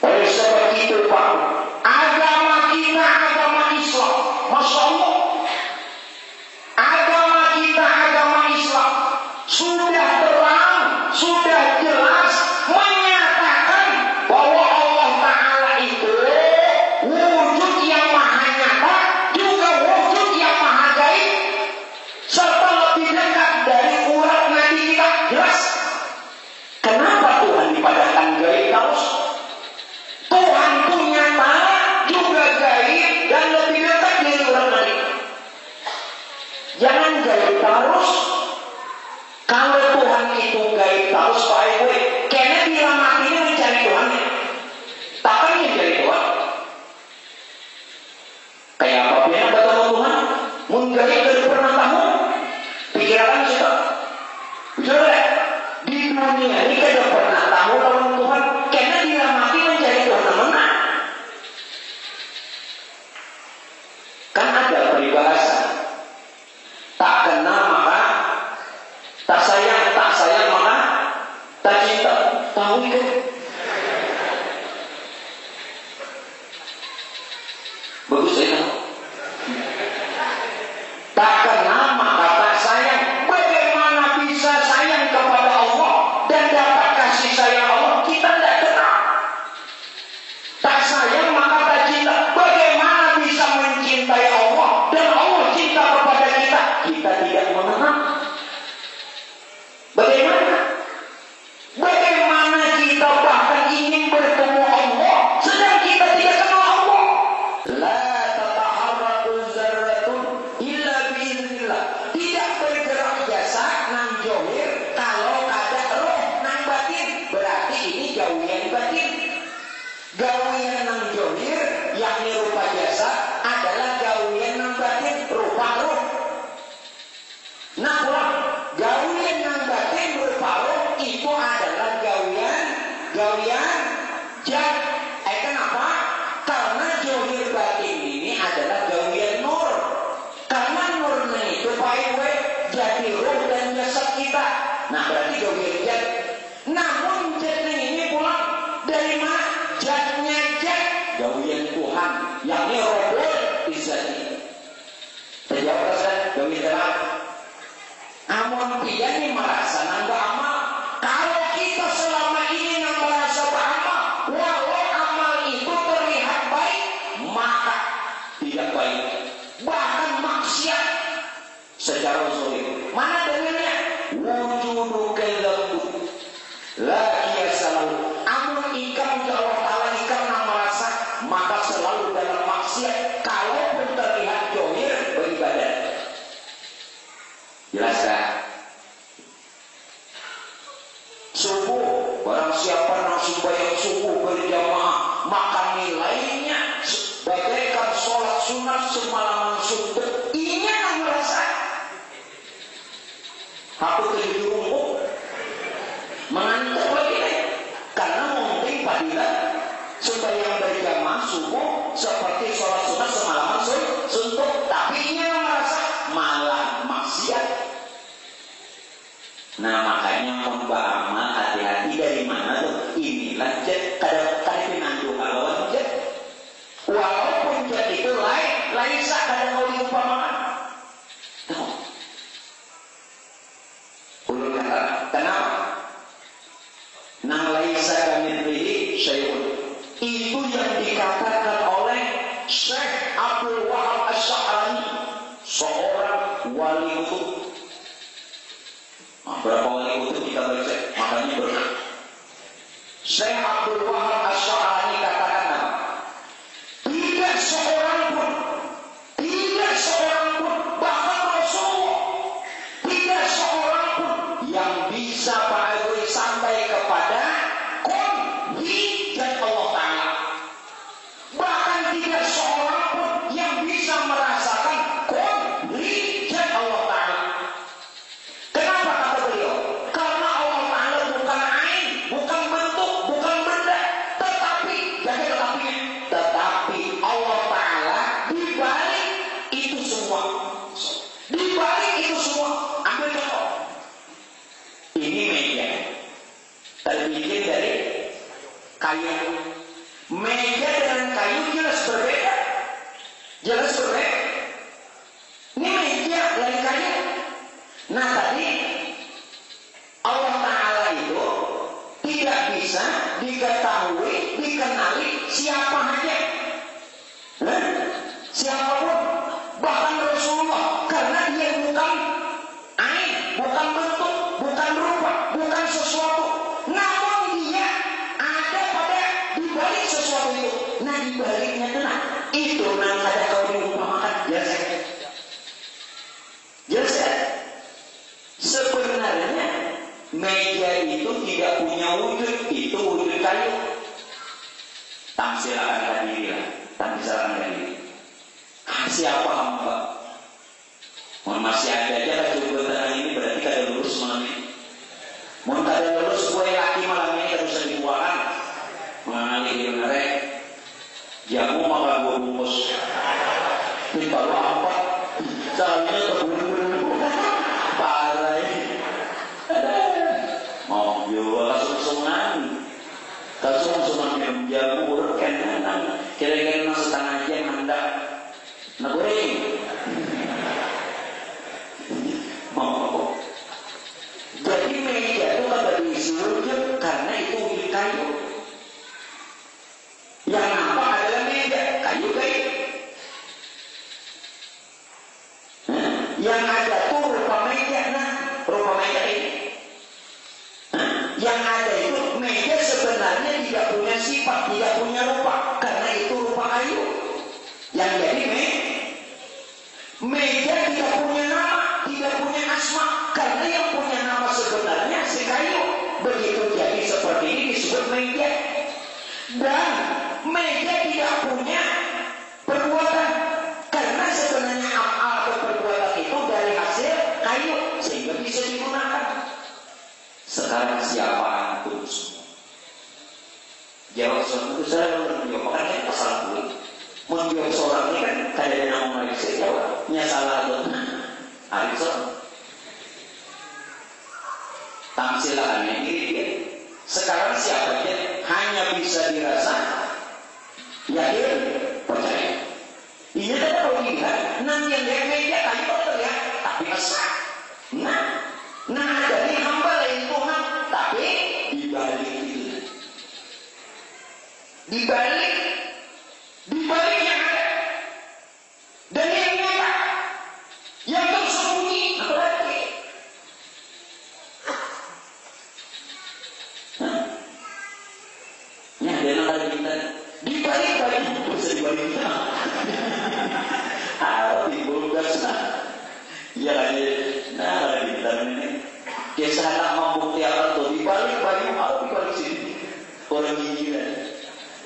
Oleh sebab itu Pak, agama kita agama Islam, Masya Allah, agama kita agama Islam sudah terang, sudah jelas menyatakan bahwa Allah Ta'ala itu wujud yang maha nyata, juga wujud yang maha gaib, serta lebih dekat dari urat nadi kita. Jelas. Kenapa Tuhan dipadatkan gaib terus? Tuhan itu nyata, juga gaib, dan lebih dekat dari urat nadi. Jangan gaib terus. Kalau Tuhan itu gaib terus, Pak Ibu, kayaknya bila matinya mencari Tuhan, takkan mencari Tuhan. Kayak apa yang ketemu Tuhan? Menggaib dari pernah tahu, pikiran kita. Saudara, di dunia ini kada pernah tahu lawan Tuhan, kayaknya bila mati mencari Tuhan mana? Kan ada peribahasa, tak kenal maka tak sayang maka tak cinta. Tahu kan? Bagus ya. Tak kenal maka tak sayang. Bagaimana bisa sayang kepada Allah dan dapat kasih sayang Allah? Kita tidak kenal. Tak sayang maka tak cinta. Bagaimana bisa mencintai Allah dan Allah cinta kepada kita? Kita tidak mengenal. Bagaimana kita bahkan ingin bertemu Allah sedang kita tidak kenal Allah? La tataharraqu zarratun illa biiznillah. Tidak bergerak jasad nang johir kalau ada roh nang batin. Berarti ini gawian batin. Gawian nang johir yakni rupa jasad adalah gawian nang batin, rupa roh. Nah, gawian nang batin berupa roh itu adalah gawian jad. Kenapa? Karena johir batin ini adalah gawian nur. Karena nurnya itu baik jadi roh dan jasad kita. Nah, berarti gawian jad. Namun jadnya ini pula dari mana? Jadnya jad gawian Tuhan, yakni Rabbul Izzati. Terjawab kan? Gawian Tuhan. Amun dia ini merasa nambah amal. Kalau kita selama ini merasa beramal, walau amal itu terlihat baik, maka tidak baik, bahkan maksiat secara zahir. Mana dalilnya? Wujudu kalbu la yasalu. Amun ikam Allah Ta'ala ikam nang merasa, maka selalu dalam maksiat kalaupun terlihat zahir beribadah. Jelas kan? Subuh, barang siapa nang sembahyang subuh berjamaah, maka nilainya bagaikan sholat sunat semalaman suntuk. Ini yang merasa aku tujuh rumput mengantuk lagi nih. Karena mungkin padilah sembahyang berjamaah subuh seperti sholat sunat semalaman suntuk, tapi ini yang merasa malah maksiat. Nah, makanya mbak amal hati-hati dari mana tuh? Inilah jad, kadang-kadang pinandu kalau jad. Walaupun jad itu lain kadang mau diumpamakan. Tahu? Ulun kata, kenapa? Nang laisa kamitslihi syai'un. Itu yang dikatakan oleh Syekh Abdul Wahab Asy-Sya'rani, seorang wali kutub. Berapa wali kutub kita baca, makanya berkah. Syekh Abdul Wahab Asy-Sya'rani katakan apa? Tidak seorang pun, bahkan Rasulullah, tidak seorang pun yang bisa sampai kepada kun hijat Allah Ta'ala. Bahkan tidak seorang pun yang bisa merasakan kun hijat Allah Ta'ala. Kenapa kata beliau? Karena Allah Ta'ala bukan ain, bukan bentuk, bukan Jelas betul. Ini meja lain kayu. Nah tadi Allah Ta'ala itu tidak bisa diketahui, dikenali siapa aja. Siapapun, bahkan Rasulullah, karena dia bukan ain, bukan bentuk, bukan rupa, bukan sesuatu, namun dia ada pada dibalik sesuatu itu. Nah dibaliknya itu nang ada kau diumpamakan. Jelas ya? Sebenarnya meja itu tidak punya wujud, itu wujud kayu. Tamsilakan tadi lah, tamsilakan tadi. Siapa hamba? Masih ada aja coba tangan ini berarti kada lulus malam ini. Mau kada lulus kue laki malam ini harus dibuakan. Mengalih ilmu jamu maka gua bungkus. Kita lu apa? Caranya terburu-buru. Parah ini. Mau jual langsung-langsungan. Langsung-langsungan minum jamu kan. Kira-kira setengah jam hendak nah goreng. Mau. Jadi meja itu kada diisi wujud karena itu wujud kayu. Yang nampak adalah meja, kayu. Yang ada tuh rupa meja, rupa meja ini. Yang ada itu meja sebenarnya tidak punya sifat, tidak punya rupa, karena itu rupa kayu. Yang jadi meja tidak punya nama, tidak punya asma, karena yang punya nama sebenarnya si kayu. Begitu jadi seperti ini disebut meja. Dan meja tidak punya perbuatan, karena sebenarnya af'al atau perbuatan itu dari hasil kayu, sehingga bisa digunakan. Sekarang siapa antum semua? Jawab soal itu saya menjawab, makanya pasal dulu. Menjawab seorang ini kan kadang nama Malaysia jawabnya salah tuh. Arifson tamsilannya ini dia. Sekarang siapa aja hanya bisa dirasa yakin percaya. Ini kan kalau dilihat nang yang lihat meja kayu terlihat tapi besar. Nah jadi hamba lain Tuhan, tapi dibalik itu, dibalik yang ada dan yang nyata, yang tersembunyi apa lagi? Nah, dia nak ada kita dibalik bisa dibalik kita. Dibulgar ya aja. Nah, ada kita ini. Dia sangat membuktikan tuh dibalik dibalik sini.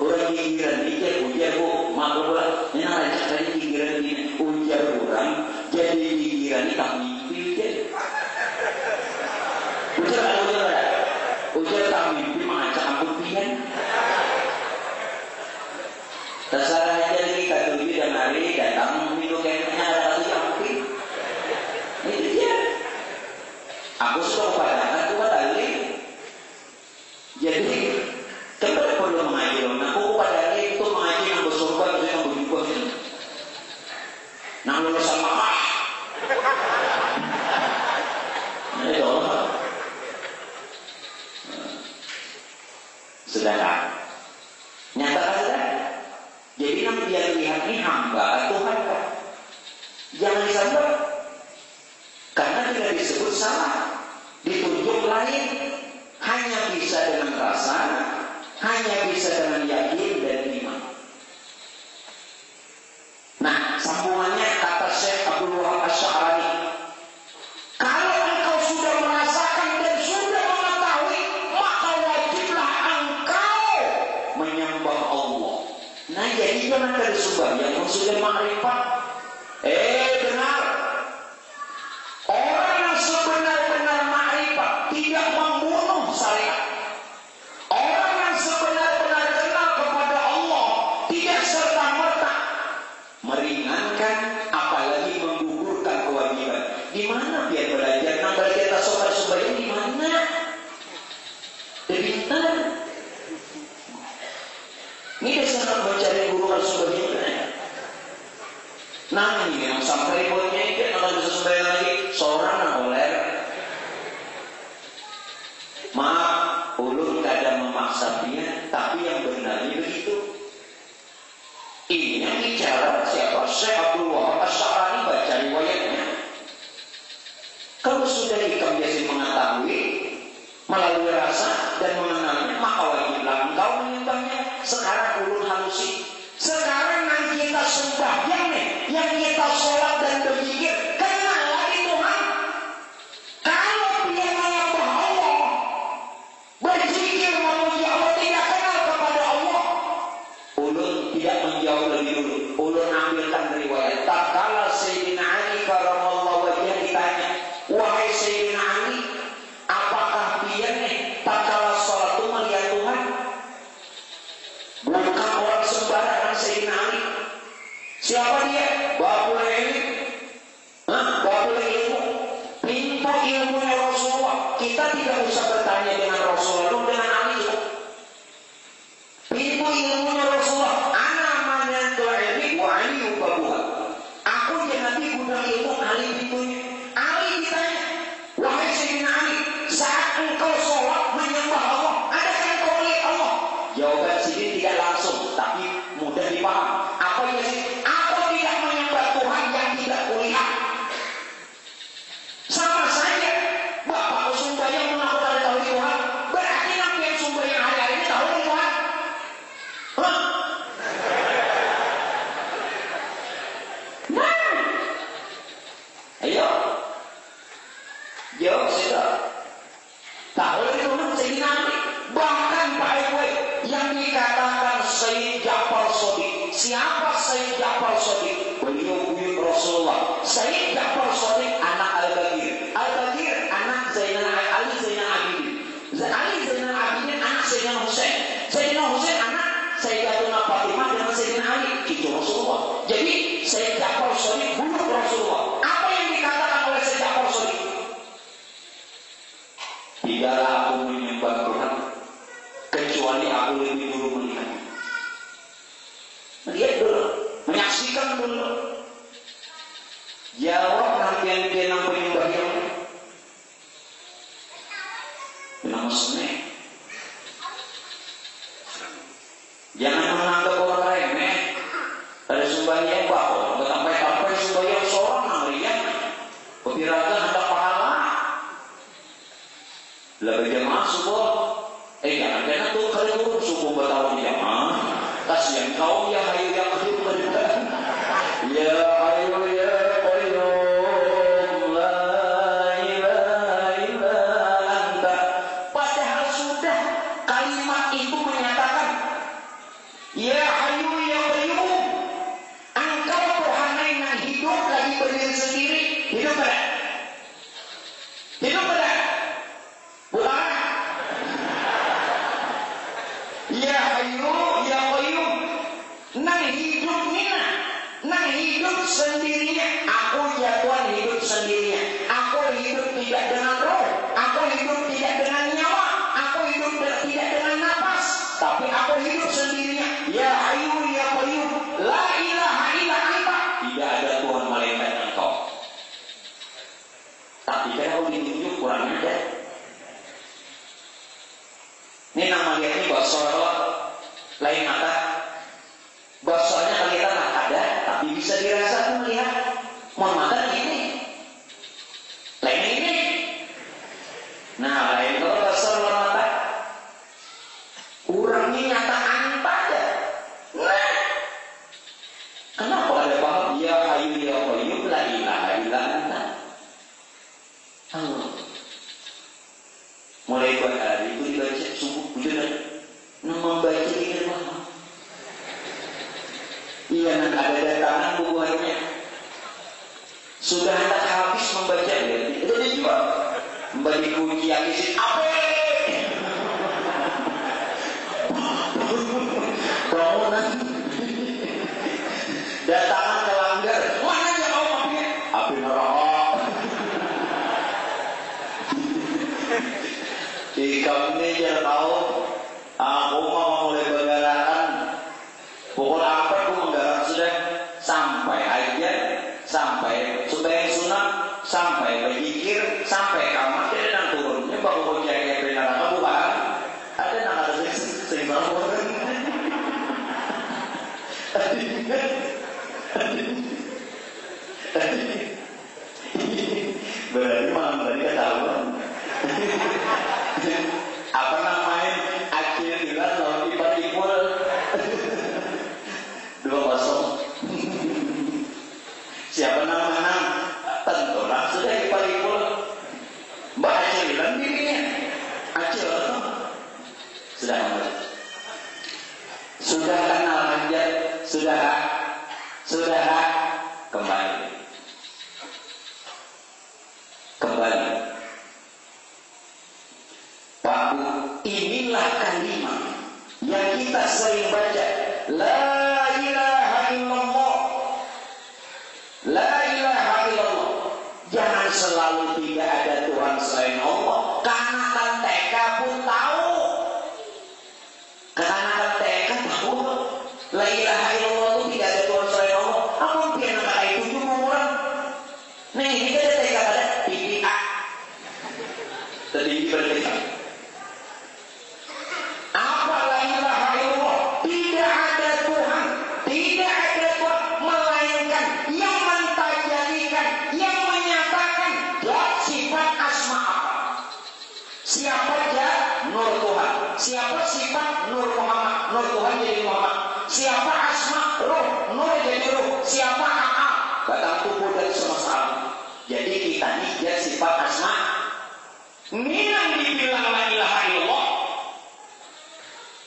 Orang ginggiran ujar bu maklum lah. Ini aja tadi ginggiran ini ujar orang jadi ginggiran ini tak mimpi ujar tak mimpi mengacak ampupian. Terserah aja nih Katolik dan hari datang minggu kayaknya ada lagi ampupi. Itu dia. Aku suka kepada aku tadi. Jadi kita perlu mengaji. Aku pada hari itu mengaji yang bersurga itu yang berjumpa ini. Nah lulusan Makkah. Ini Allah. Sedangkan nyatakan saja. Jadi nanti dia lihat ini hamba Tuhan kan. Jangan disambar. Karena tidak disebut salah. Ditunjuk lain, hanya bisa dengan rasa, hanya bisa dengan yakin dan iman. Nah, sambungannya kata Syekh Abdul Wahab Asy'ari, kalau engkau sudah merasakan dan sudah mengetahui, maka wajiblah engkau menyembah Allah. Nah, jadi jangan ada sembahyang yang sudah makrifat. Benar. Orang yang sebenar-benar makrifat tidak membunuh syariat. Orang yang sebenar-benar kenal kepada Allah tidak serta-merta meringankan, apalagi menggugurkan kewajiban. Di mana biar belajar? Nah, belajar tasawuf sembahyang di mana? Di mana? Ini dia sangat mencari guru sembahyang. Nah ini yang sampai buatnya ini kalau bisa sembahyang lagi seorang yang oleh. Maaf, ulun kadang memaksa dia, tapi yang benarnya begitu. Ini yang bicara siapa? Syekh Abdul Wahab Asy'arani, baca riwayatnya. Kalau sudah ikam biasa mengetahui melalui rasa dan mengenalnya, maka wajiblah engkau menyembahnya. Sekarang ulun halusi. Sekarang nanti kita sembahyang nih, yang kita sholat dan berzikir, kenal lagi Tuhan. Kalau dia menyembah Allah, berzikir memuji Allah, tidak kenal kepada Allah, ulun tidak menjauh lebih dulu. Ulun ambilkan riwayat. Tatkala Sayyidina Ali karamallahu wajhah ditanya, wahai Sayyidina Ali, apakah dia nih tatkala sholat itu melihat Tuhan? Bukan orang sembarangan Sayyidina Ali. Siapa dia? Babul ilmu. Babul ilmu. Pintu ilmunya Rasulullah. Kita tidak usah bertanya dengan Rasulullah, dengan Ali. Pintu ilmunya Rasulullah. Ana manantul ilmi wa Ali babuha. Aku jadi gudang ilmu, Ali pintunya. Ali ditanya, wahai Sayyidina Ali, saat engkau sholat menyembah Allah, adakah engkau melihat Allah? Jawaban sini tidak langsung, tapi mudah dipaham. Apa itu sih? Aku tidak menyembah Tuhan yang tidak kulihat. Sama saja, Bapak sembahyang mengaku ada tahu Tuhan, berarti nanti yang sembahyang hari ini tahu Tuhan. Hah? Nah, ayo, jawab sudah. Tahu Tuhan Sayyidina Ali. Bahkan Pak Ibu yang dikatakan Sayyid Ja'far Shadiq. Siapa Sayyid Ja'far Shadiq? Beliau buyut Rasulullah. Sayyid Ja'far Shadiq anak Al-Bagir. Al-Bagir anak Zainal Ali Zainal Abidin. Ali Zainal Abidin anak Sayyidina Husain. Sayyidina Husain anak Sayyidatuna Fatimah dengan Sayyidina Ali. Itu Rasulullah. Jadi Sayyid Ja'far Shadiq buyut Rasulullah. Apa yang dikatakan oleh Sayyid Ja'far Shadiq? Tidaklah aku menyembah Tuhan kecuali aku lebih dulu melihat. Melihat dulu, menyaksikan dulu. Jawab nanti yang dia nang penyembah yang nama seneng. Jangan menganggap orang remeh. Ada sembahyang bahwa sampai sembahyang seorang melihat pembirakan ada pahala. Lebih jemaah subuh. Jangan tuh kali turun subuh bertahun jamaah. Kasihan kau ya hayu ya qayyum beribadah. Ya hayu ya qayyum la ilaha illa anta. Padahal sudah kalimat itu menyatakan ya hayu ya qayyum. Engkau Tuhan yang hidup lagi berdiri sendiri. Hidup tidak? Hidup tidak? Bukan? Ya hayu ya qayyum. Nang hidup nina, nang hidup sendirinya. Aku ya Tuhan hidup sendirinya. Aku hidup tidak dengan roh, aku hidup tidak dengan nyawa, aku hidup tidak dengan nafas, tapi aku hidup sendirinya. Ya hayu ya qayyum la ilaha illa anta. Tidak ada Tuhan malaikat engkau. Tapi kalau ditunjuk kurang ada. Ini nama lihatnya bahasa lain mata. Bahasanya kelihatan ada, tapi bisa dirasakan melihat. Mohon mata ini, lain ini. Nah, lain kalau bahasa mata, orangnya nyata pada. Nah, kenapa ada paham ya hayu ya qayyum la ilaha illa anta? Mulai hari itu dibaca subuh bujuran. Membaca ini paham. Iya, nanti ada datangan bukuannya. Sudah hendak habis membaca ya. Itu dijual. Membaca kunci yang isi apa? Bangunan. Datangan kelanggar. Mana aja kau apinya? Api neraka. Ikam ini jangan tahu. Aku mau mulai bergalakan. Pukul apa aku menggarap sudah sampai aja Berarti malam tadi ketahuan. Apa namanya? Akhir bilang lawan ipar-ipul 2-0. Siapa nama-nama? Tentulah sudah ipar-ipul. Mbak Acil bilang dirinya. Acil sudah kembali. Sudah kenal hajat. Sudah kembali. Pak Bu, inilah kalimat yang kita sering baca. La ilaha illallah. La ilaha illallah. Jangan selalu tidak ada Tuhan selain Allah. Kanak-kanak TK pun tahu. Kanak-kanak TK tahu. La ilaha illallah itu tidak ada Tuhan selain Allah. Apa mungkin anak itu cuma orang? Nih, ini ada TK ada PPA. Tadi berkata. Apa la ilaha illallah? Tidak ada Tuhan. Tidak ada Tuhan melainkan yang mentajalikan, yang menyatakan sifat asma. Siapa dia? Nur Tuhan. Siapa sifat? Nur Muhammad. Nur Tuhan jadi Muhammad. Siapa asma? Ruh. Nur jadi ruh. Siapa AA? Batang tubuh dan semesta alam. Jadi kita ini dia sifat asma. Ini yang dibilang la ilaha illallah.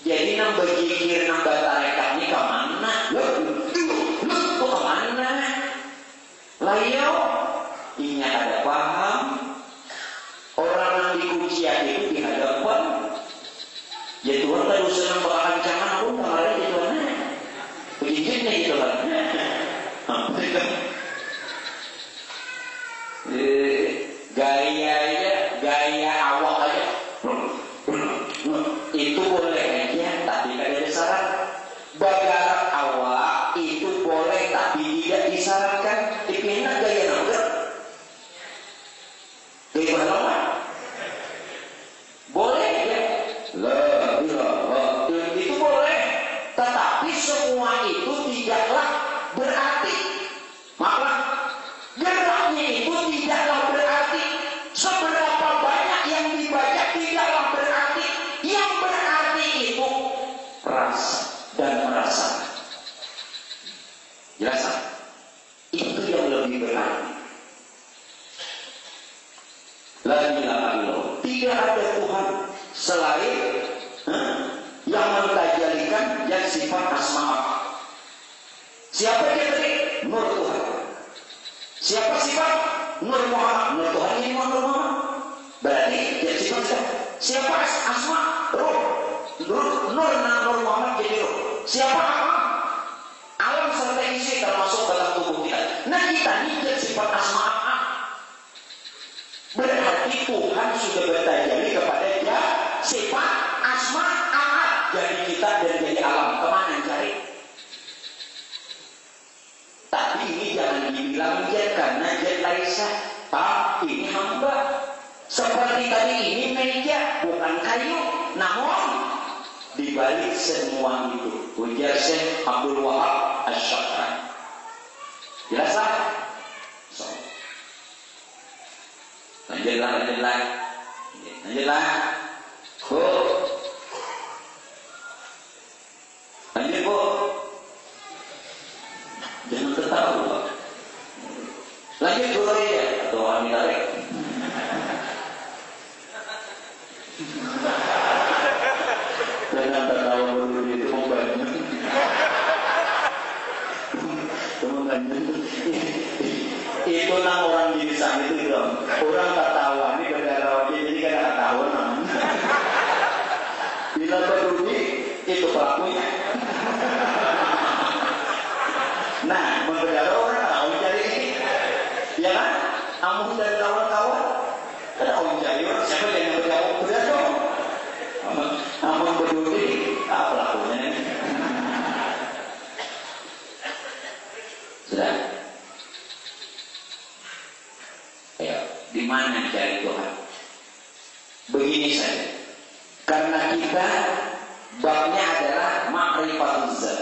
Jadi nambah jikir, nambah tarekat ini kemana? Lu kemana? Layo, ini ada paham. Orang yang dikunci itu di hadapan. Ya Tuhan kalau senang bakalan jangan aku kemarin di Tuhan. Begini gitu kan. Gaya awak aja. Itu boleh aja, tapi tidak ada syarat. Bagar awak itu boleh, tapi tidak disyaratkan. Dipindah gaya naga. Gaya mana? Boleh ya. Itu boleh. Tetapi semua itu tidaklah berarti. Maka geraknya itu tidaklah berarti. Seberapa banyak yang dibaca tidaklah berarti. Yang berarti itu rasa dan merasa. Jelas? Itu yang lebih berarti. La ilaha illallah. Tidak ada Tuhan selain yang mentajalikan yang sifat asma. Siapa dia tadi? Nur Tuhan. Siapa sifat? Nur Muhammad. Nur Tuhan ini Nur Muhammad. Berarti dia sifat siapa asma? Ruh. Nur Muhammad jadi ruh. Siapa apa? Alam serta isi termasuk dalam tubuh kita. Nah kita ini dia sifat asma apa? Berarti Tuhan sudah bertajalli kepada dia sifat asma apa? Jadi kita dan jadi alam. Kemana cari? Tapi ini jangan dibilang jet karena jet laisa. Tapi ini hamba. Seperti tadi ini meja bukan kayu, namun dibalik semua itu ujar Syekh Abdul Wahab Asy-Syahrani. Jelas tak? So. Lanjutlah. Bu. Lanjut Bu. Jangan ketawa. Lanjut Bu ya atau wanita rek. Jangan tertawa dulu itu membantu. Itu nang orang di sana itu dong. Orang ketawa ini gara-gara wajah jadi kan ketawa namanya. Bila peduli itu pelakunya. Nah, membela orang tahu cari ini, ya kan? Kamu dan kawan-kawan, tahu cari orang siapa yang berjauh udah dong. Kamu peduli apa pelakunya? Sudah. Ayo, di mana cari Tuhan? Begini saja. Karena kita babnya adalah ma'rifatuz zat.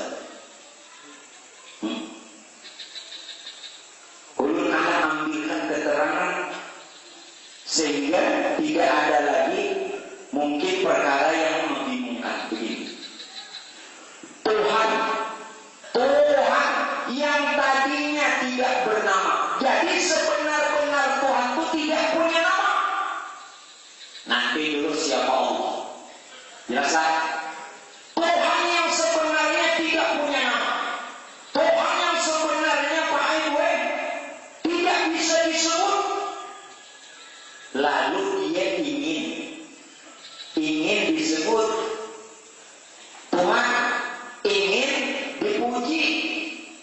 Jelaslah. Tuhan yang sebenarnya tidak punya nama. Tuhan yang sebenarnya Pak Ibu tidak bisa disebut. Lalu dia ingin disebut Tuhan, ingin dipuji,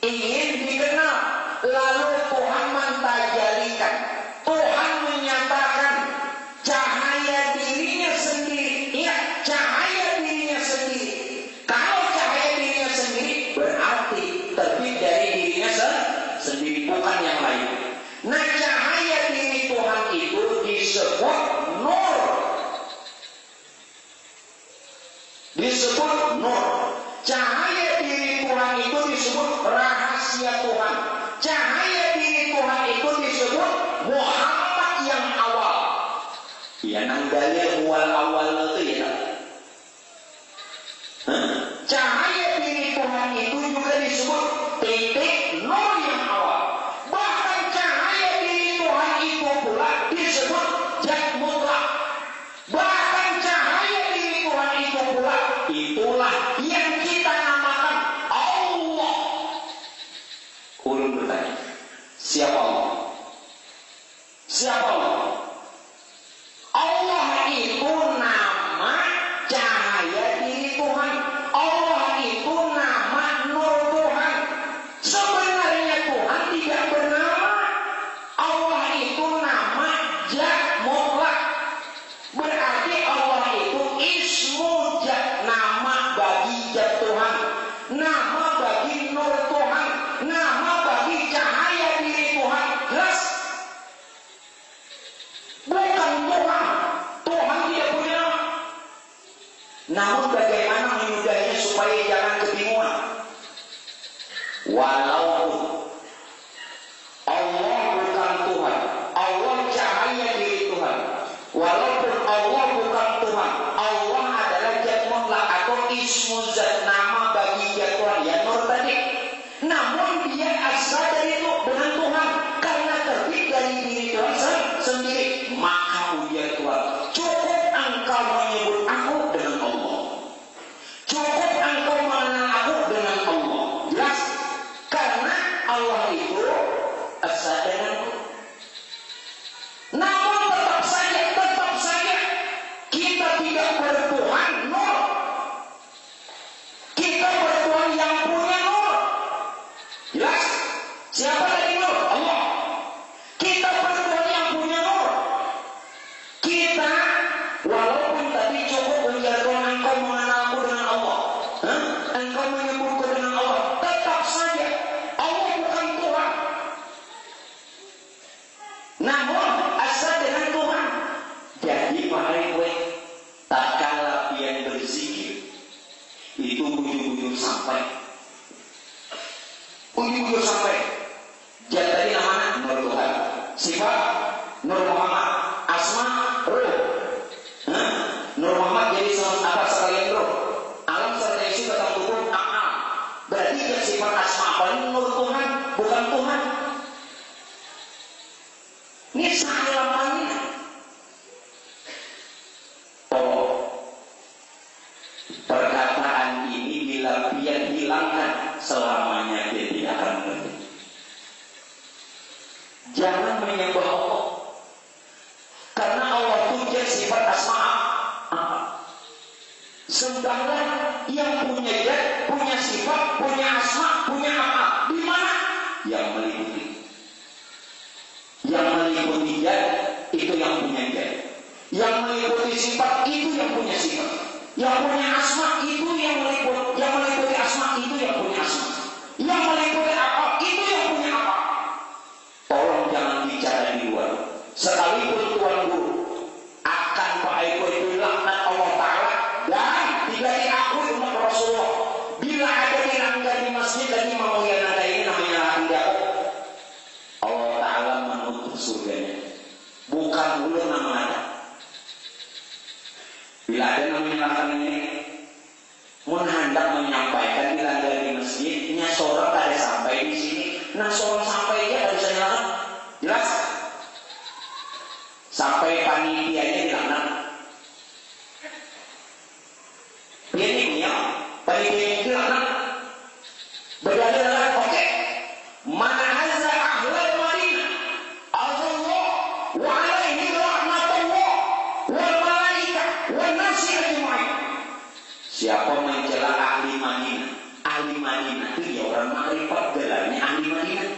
ingin dikenal. Lalu Tuhan mentajalikan, Tuhan menyatakan cahaya dirinya sendiri. Ya, cahaya dirinya sendiri. Kalau cahaya dirinya sendiri berarti terbit dari dirinya sendiri, bukan yang lain. Nah, cahaya diri Tuhan itu disebut nur. Disebut nur. Cahaya diri Tuhan itu disebut rahasia Tuhan. Cahaya diri Tuhan itu disebut Muhammad yang awal. Ya, nang dalil awal itu ya. Cahaya diri Tuhan itu juga disebut titik nur yang awal. Bahkan cahaya diri Tuhan itu pula disebut zat mutlak. Bahkan cahaya diri Tuhan itu pula itulah yang kita namakan Allah. Ulun bertanya, siapa Allah? Siapa Allah? Allah itu nama cahaya diri Tuhan. Allah itu nama nur Tuhan. Sebenarnya Tuhan tidak bernama. Allah itu nama zat mutlak. Berarti Allah itu ismu zat, nama bagi zat Tuhan, nama bagi nur Tuhan, nama bagi cahaya diri Tuhan. Jelas? Bukan Tuhan. Tuhan tidak punya nama. Namun bagaimana menyudahinya supaya jangan kebingungan? Walaupun Allah bukan Tuhan, Allah cahaya diri Tuhan. Walaupun Allah bukan Tuhan, Allah adalah zat mutlak atau ismu zat, nama bagi zat Tuhan, ya nur tadi. Namun dia asal dari itu dengan Tuhan karena terbit dari diri Tuhan sendiri. Maka ujian Tuhan, cukup engkau menyebut aku dengan Allah, cukup engkau mengenal aku dengan Allah. Jelas? Karena Allah itu asal denganku. Namun tetap saja kita tidak bertuhan nur. Kita bertuhan yang punya nur. Jelas? Siapa lagi nur? Allah. Kita bertuhan yang punya nur. Kita walaupun tadi cukup menjadikan engkau mengenalku dengan Allah, engkau menyebutku dengan Allah, tetap saja Allah bukan Tuhan. Namun asal dengan Tuhan. Jadi mari gue tak kala pian berzikir itu bujur-bujur sampai jadi namanya nur Tuhan, sifat nur Muhammad, asma ruh. Nur Muhammad jadi apa sekalian ruh, alam serta isi batang tubuh akal. Berarti dia sifat asma paling nur Tuhan, bukan Tuhan. Ini salamannya. Perkataan ini bila dia hilangkan selamanya dia tidak akan mengerti. Jangan menyembah Allah karena Allah punya sifat asma. Sembahlah yang punya zat, punya sifat, punya asma, punya apa? Di mana? Yang meliputi. Yang meliputi zat itu yang punya zat. Yang meliputi sifat itu yang punya sifat. Yang punya asma itu yang meliputi asma itu yang punya asma. Yang meliputi apa itu yang punya apa. Tolong jangan bicara di luar. Sekalipun Tuhan Guru akan Pak Eko itu laknat Allah Ta'ala dan tidak diakui umat Rasulullah. Bila ada dilanggar di masjid dan Imam yang ada ini namanya lahan Jakob, Allah Ta'ala menutup surganya. Bukan ulun nama ada. Bila ada namanya ini mun hendak menyampaikan bila ada di masjidnya seorang tak ada sampai di sini, nah seorang sampai dia tak bisa nyalakan. Jelas? Sampai panitianya dilaknat. orang makrifat gelarnya ahli Madinah.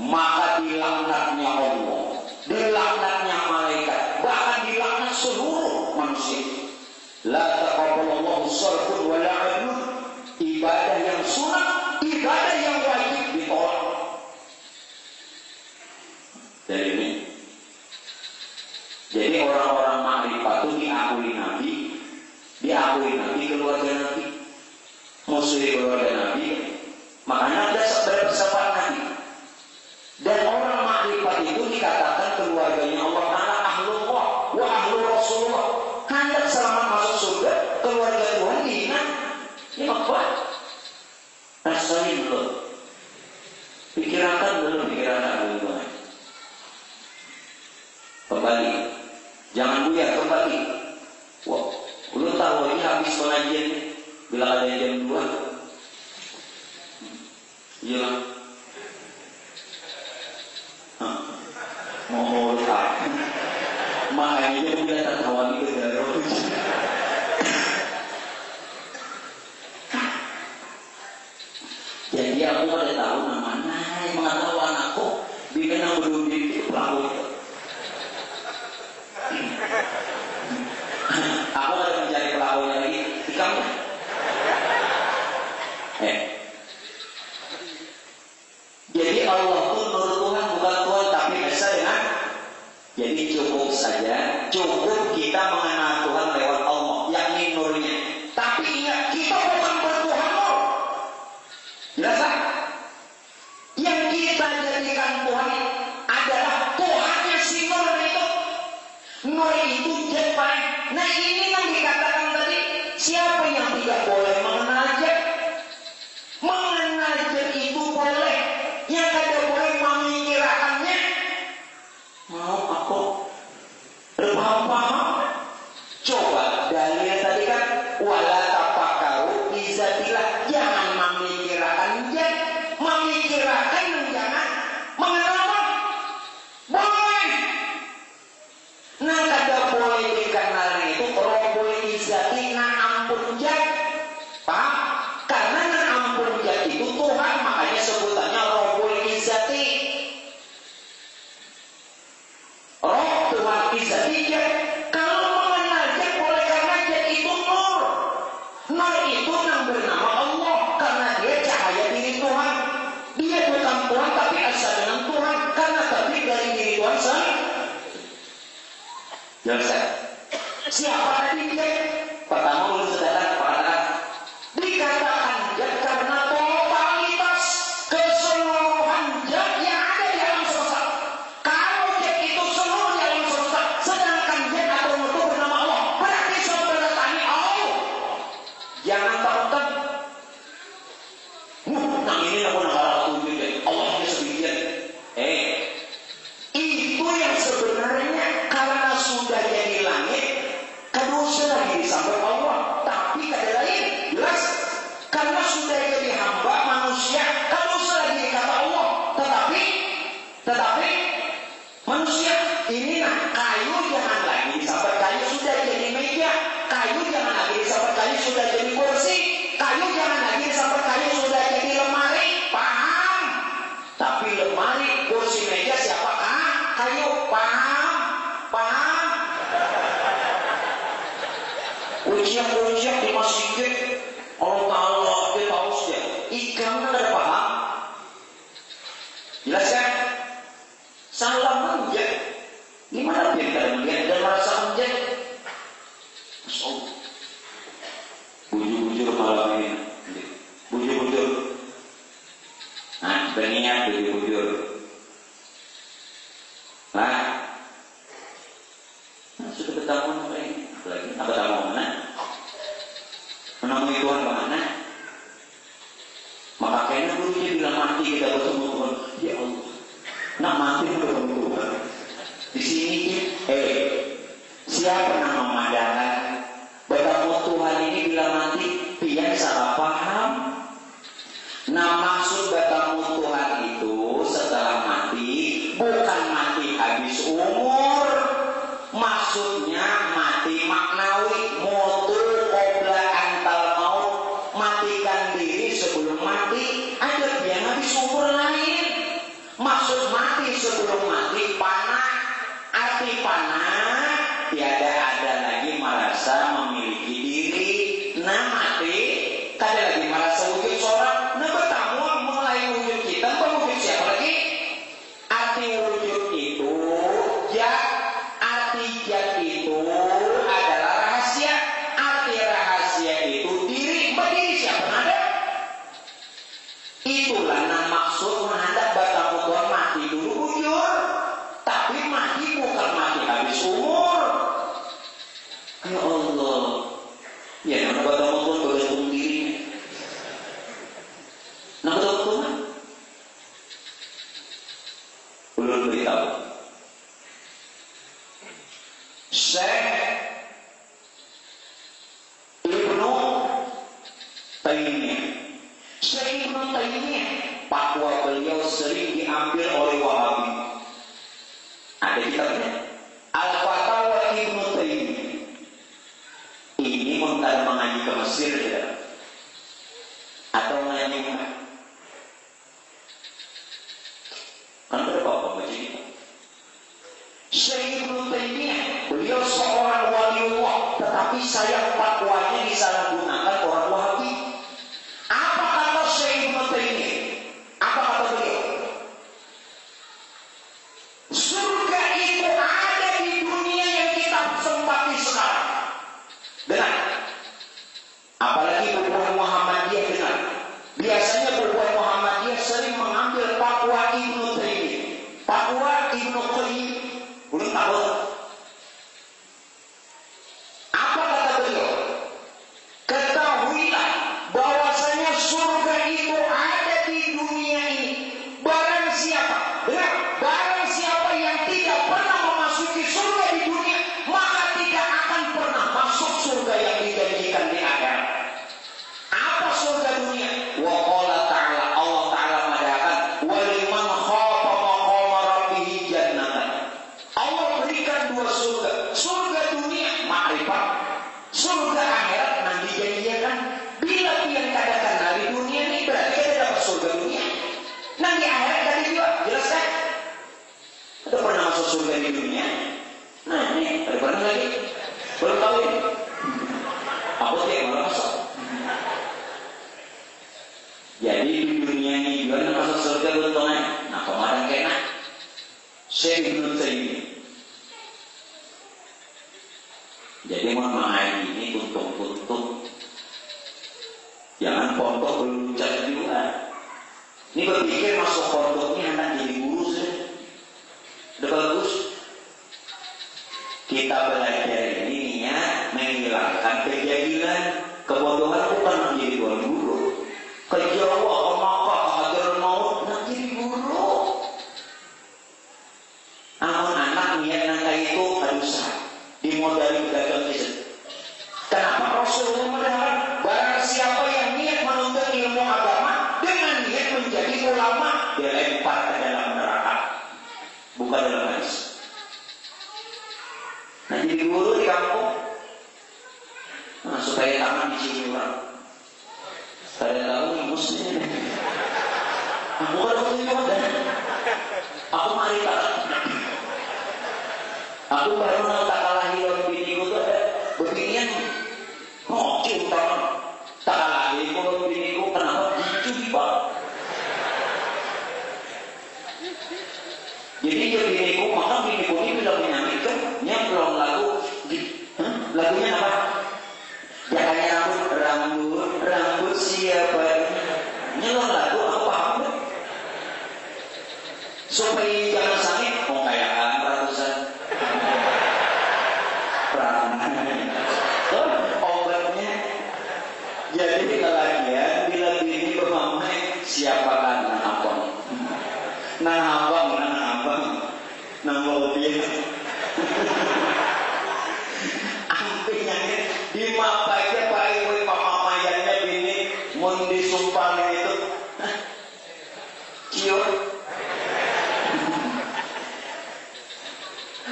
Maka dilaknatnya Allah, dilaknatnya malaikat, bahkan dilaknat seluruh manusia. La taqabbalallahu sharfun wa la adlun. Ibadah yang sunat, ibadah yang wajib ditolak. Dari ini, jadi orang-orang makrifat itu diakui Nabi, keluarga Nabi, musuh keluarga Nabi. Makanya ada bersifat Nabi. Dan orang makrifat itu dikatakan keluarganya Allah Ta'ala ahlullah wa ahlul Rasulullah. Hendak selamat masuk surga, keluarga Tuhan dihina. Ini apa? Rasain dulu. Pikirkan dulu. Kembali. Jangan buyar, kembali. Wah, lu tahu ini habis pengajian bila ada jam 2. Iya. Mau tak? Makanya dia tertawa di kedai. Jadi aku ada tahu namanya, mengetahui anakku bikin belum di pelaku itu. Aku ada mencari pelakunya lagi di kamu. Jadi Allah pun nur Tuhan bukan Tuhan tapi esa dengan. Jadi cukup saja, cukup kita mengenal Tuhan lewat Allah, yakni nurnya. Tapi ingat kita bukan bertuhan nur. Jelas tak? Yang kita jadikan Tuhan adalah Tuhannya si nur itu. Nur itu Jepang. Nah ini yang dikatakan tadi, siapa yang tidak boleh mengenal Jep? Mengenal Jep itu boleh, yang ada boleh memikirkannya. Mau aku paham? Coba dalil tadi kan wala tafakkaru izatillah, jangan memikirkan Jep, memikirkan jangan mengenal boleh. Nah kada boleh dikenalnya itu Rabbul Izzati, nah ampun Jat. Paham? Karena nah ampun Jat itu Tuhan, makanya sebutannya Rabbul Izzati. Roh Tuhan Izzati Jat. Kalau mengenal Jat boleh karena Jat itu nur. Nur itu yang bernama Allah karena dia cahaya diri Tuhan. Dia bukan Tuhan tapi asal dengan Tuhan karena terbit dari diri Tuhan sendiri. Jelas. Siapa tadi dia? Pertama ulun saudara katakan dikatakan Jat karena totalitas keseluruhan Jat yang ada di alam semesta. Kalau Jat itu seluruh di alam semesta, sedangkan Jat atau itu bernama Allah, berarti saudara tanya Allah. Jangan takutkan. Nah ini aku nak tunjuk deh. Allah itu sedikit. Itu yang sebenarnya karena sudah jadi langit, kedua sudah disampai Allah, tapi kada lain jelas karena sudah jadi hamba manusia, kedua sudah jadi kata Allah, tetapi manusia ini nah kayu jangan lagi disampai kayu sudah jadi meja, kayu jangan lagi disampai kayu sudah jadi kursi, kayu jangan lagi disampai kayu sudah jadi lemari, paham? Tapi lemari, kursi, meja siapa? Kayu, paham? Ujian di masjid Allah Ta'ala dia tahu saja ikan kan ada paham? Jelas kan? Salah manja gimana biar kita melihat dan merasa manja? Masya Allah bujur-bujur malam ini bujur-bujur nah berniat bujur-bujur sudah ketemu lagi apa tamu mana? Menemui Tuhan mana? Maka kayaknya gurunya bilang mati kita bertemu Tuhan. Ya Allah, nak mati bertemu Tuhan. Di sini siapa yang memandangkan bertemu Tuhan ini bila mati? Dia salah paham. Nah maksud bertemu Tuhan itu setelah mati bukan mati habis umur. Maksudnya mati maknawi, mutu qobla antal maut, matikan diri sebelum mati panah. Arti panah tiada ada lagi merasa memiliki diri. Nah mati kada lagi merasa wujud seorang. Nah bertamu mulai wujud kita wujud siapa lagi? Arti wujud itu arti jat itu adalah rahasia. Arti rahasia itu diri. Berdiri siapa ada? Itulah nah maksud menghadap batang Tuhan mati dulu bujur. Tapi mati bukan mati habis umur. Ya Allah. Ya nama batang Tuhan bergantung diri. Nah batang Tuhan belum beritahu. Syekh Ibnu Taimiyah. Syekh Ibnu Taimiyah, fatwa beliau sering diambil oleh Wahabi. Ada kitabnya Al-Fatawa Ibnu Taimiyah. Ini mungkin mengaji ke Mesir tidak? Atau mengaji mana? Kan berapa baca kita? Syekh Ibnu Taimiyah, beliau seorang waliullah, tetapi sayang fatwanya disalahgunakan orang Wahabi. Apa kata Syekh Ibnu Taimiyah? Apa kata beliau? Surga itu ada di dunia yang kita sempati sekarang. Dengar. Apalagi perempuan Muhammadiyah dengar. Biasanya perempuan Muhammadiyah sering mengambil fatwa Ibnu Taimiyah, fatwa Ibnu Qayyim. Belum tahu. Apa kata beliau? Ketahuilah bahwasanya surga itu ada di dunia ini. Barang siapa, dengar, barang siapa yang tidak pernah memasuki surga di dunia, maka tidak akan pernah masuk surga yang dijanjikan di akhirat. Apa surga dunia? Wa qala ta'ala, Allah Ta'ala mengatakan, wa liman khafa maqama rabbih jannatan. Allah berikan dua surga. Surga dunia makrifat, surga akhirat nanti janjikan. Bila pian katakan dari dunia ini berarti kita dapat surga dunia. Nanti akhirat tadi juga jelas kan? Kita pernah masuk surga di dunia. Nah ini ada pernah lagi? Belum tahu ini. Aku tidak malah masuk. Jadi di dunia ini juga masuk surga betul-betul. Nah kemarin kena Syekh Ibnu Taimiyah. Jadi mau mengaji ini tuntung-tuntung. Jangan pondok beluncak juga. Ini berpikir masuk pondok ini hendak jadi guru saja. Udah bagus. Kita belajar ini niat menghilangkan kejahilan, kebodohan bukan menjadi guru. Kejawa maka hadir maut nak jadi guru. Amun anak niat nangka itu harus dimodali dagang bisnis. Kenapa Rasulullah mengatakan barang siapa yang niat menuntut ilmu agama dengan niat menjadi ulama dilempar ke dalam neraka, bukan dalam hadis. Nah jadi guru di kampung, nah, supaya tangan dicium orang. Saya tahu muslim. Aku kan waktu itu ada. Aku mari tak. Aku baru nak tak kalah hilang bini itu ada beginian. Oh, cinta tak kalah hilang bini itu kenapa gitu tiba? Jadi dia biniku, maka biniku ini bila menyanyikan, nyemplong lagu, lagunya apa? Jangan rambut siapa? Nyelon lagu aku paham deh. Supaya jangan sakit, mau kayakan ratusan. Obatnya. Jadi kelahian bila bini bermamai siapakan nah abang, nah mau dia. Ampirnya di mapa aja Pak Ibu pamamayannya bini mun disumpah itu cium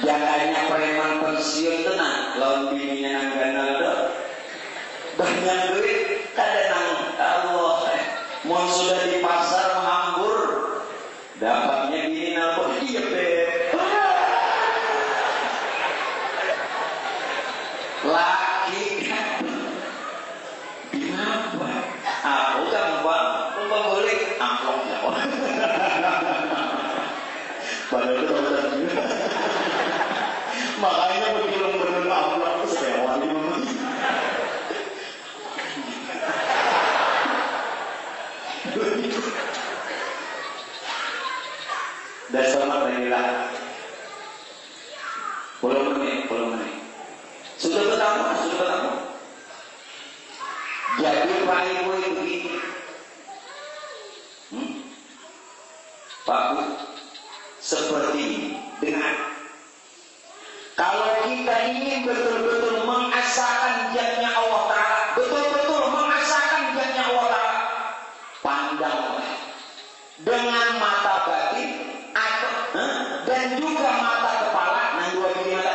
jangannya preman pensiun tenang lawan bininya nang ganal do banyak duit kada nang Allah mun sudah di pasar menghambur dapatnya bini nalpon iya Dan selamat menilai. Puluh menit. Sudah bertambah. Jadi Pak Ibu itu begini. Pak Bu, seperti ini. Dengar. Kalau kita ingin betul-betul mengasahkan zatnya Allah Ta'ala, betul-betul mengasahkan zatnya Allah Ta'ala, pandanglah dengan mata batin atau dan juga mata kepala. Nah, dua gini mata.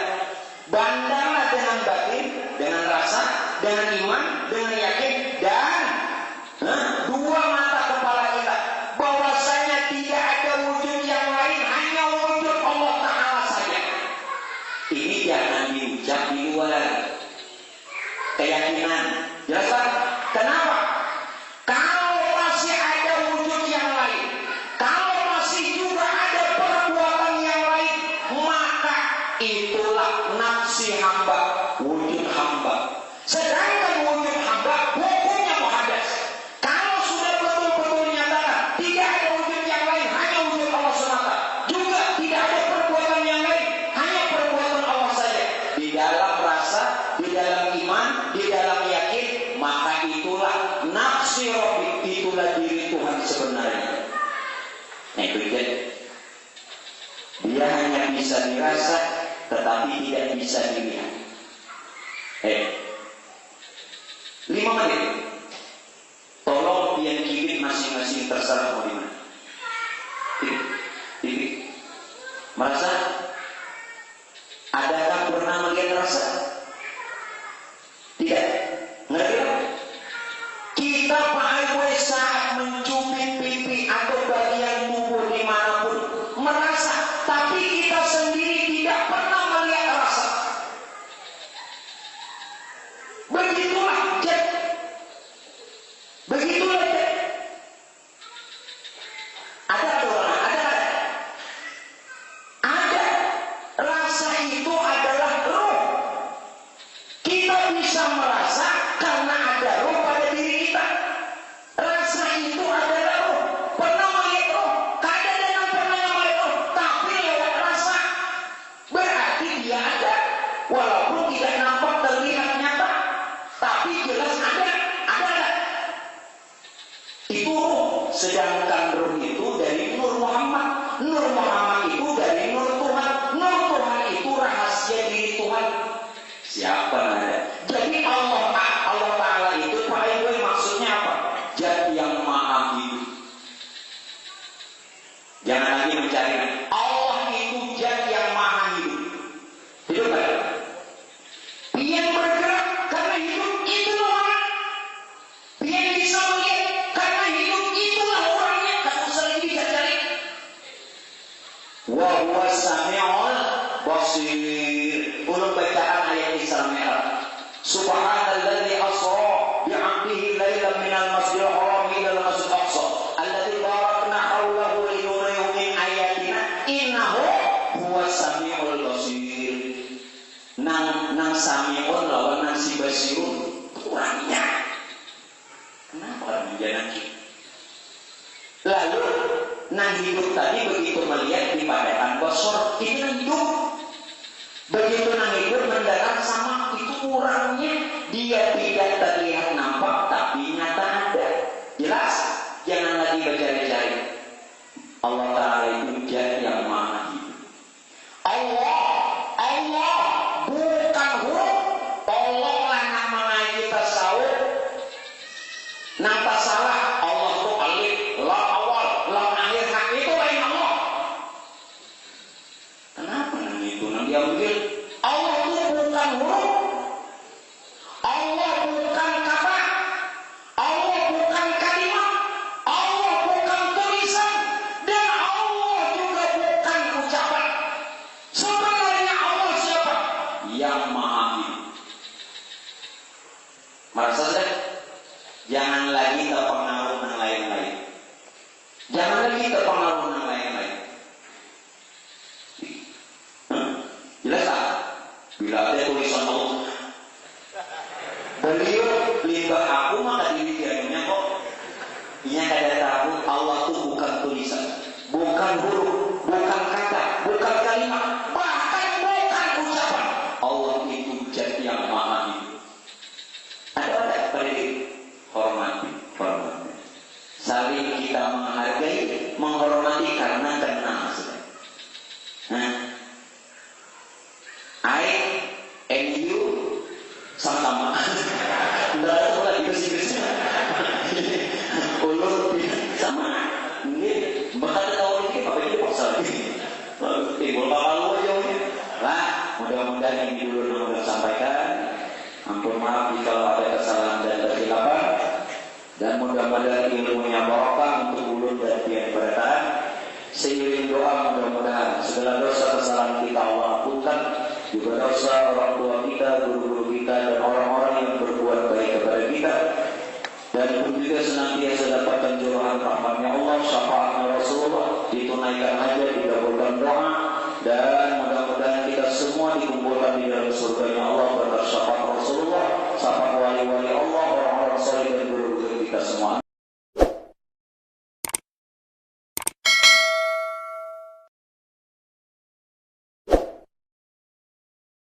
Pandanglah dengan batin, dengan rasa, dengan iman, dengan yakin, dan dua mata kepala kita, bahwasanya tidak ada wujud yang lain, hanya wujud Allah Ta'ala saja. Ini jangan diucap di luar keyakinan. Jelas Pak? Kenapa? Kalau masih ada wujud yang lain, kalau masih juga ada perbuatan yang lain, maka itulah nafsi hamba, wujud hamba. Sedangkan wujud hamba hukumnya muhadas. Kalau sudah betul-betul nyatakan tidak ada wujud yang lain, hanya wujud Allah semata, juga tidak ada perbuatan yang lain, hanya perbuatan Allah saja, di dalam rasa, di dalam iman, di dalam yakin, maka itulah nafsi Rabbi, itulah diri Tuhan sebenarnya. Nah itu dia hanya bisa dirasa, tetapi tidak bisa dilihat. 5 menit. Tolong pian kibit masing-masing terserah mau dimana. Titik. Merasa? Adakah pernah melihat rasa? Tidak. Ngerti? Kita pakai saat mencubit pipi atau bagian tubuh dimanapun merasa, tapi kita sendiri tidak pernah melihat rasa. Begitulah Jack. Ada. Rasa itu adalah roh. Kita bisa merasa karena ada roh pada diri kita. Rasa itu adalah roh. Pernah melihat roh, kadang-kadang pernah melihat roh, tapi lewat rasa. Berarti dia ada, walaupun tidak nampak terlihat nyata, tapi jelas ada. Itu roh. Sedangkan roh itu dari Nur Muhammad. Nur Muhammad itu dari Nur Tuhan. Nur Tuhan itu rahasia diri Tuhan. Siapa ada? Jadi Allah Ta'ala itu Pak Ibu, maksudnya apa? Zat yang maha hidup. Jangan lagi mencari. Allah itu zat yang maha hidup. Hidup kan? Yang bergerak karena hidup, itulah orang. Yang bisa melihat karena hidup, itulah orangnya. Tak usah lagi dicari. Wa huwa sami'ul basir. Ulun bacaan ayat Isra Mi'raj. Subhanalladzi asra bi'abdihi lailan minal masjidil haram ilal masjidil aqsa alladzi barakna haulahu linuriyahu min ayatina innahu huwas sami'ul basir. Nang sami'un lawan nang si basirun kurangnya. Kenapa orang menjanaki? Lalu nang hidup tadi begitu melihat di padaan basor, itu nang hidup. Begitu nang hidup mendarat sama, itu kurangnya. Dia tidak terlihat nampak, tapi nyata ada. Jelas? Jangan lagi bercari-cari. Allah Ta'ala itu zat yang maha hidup. Allah bukan huruf. Tolonglah nama kita sahur. Napa salah? Allah itu alif, lam awal, lam akhir. Nah, itu lain Allah. Kenapa nang itu nang diambil? Allah itu bukan huruf. Allah bukan kata. Allah bukan kalimat. Allah bukan tulisan. Dan Allah juga tahu Allah itu bukan tulisan, bukan huruf, bukan kata, bukan kalimat, bahkan bukan ucapan. Allah itu zat yang maha hidup. Ada pendidik, hormati. Saling kita menghargai, menghormati karena kenal. I and you sama-sama. Tidak ada lagi bersih-bersih. Ulur sama. Ini bakal tahun ini apa ini pasal ini. Timbul bakal aja ya. Lah, mudah-mudahan ini dulu yang sudah sampaikan. Ampun maaf jika ada kesalahan dan kesilapan. Dan mudah-mudahan ilmunya barokah untuk ulun dan pian berataan. Seiring doa mudah-mudahan segala dosa kesalahan kita Allah ampunkan, juga dosa orang tua kita, guru-guru kita, dan orang-orang yang berbuat baik kepada kita. Dan pun juga senantiasa dapatkan jurahan rahmatnya Allah, syafaatnya Rasulullah, ditunaikan hajat, dikabulkan doa, dan mudah-mudahan kita semua dikumpulkan di dalam surganya Allah berkat syafaat Rasulullah, syafaat wali-wali Allah, orang-orang saleh dan guru-guru kita semua.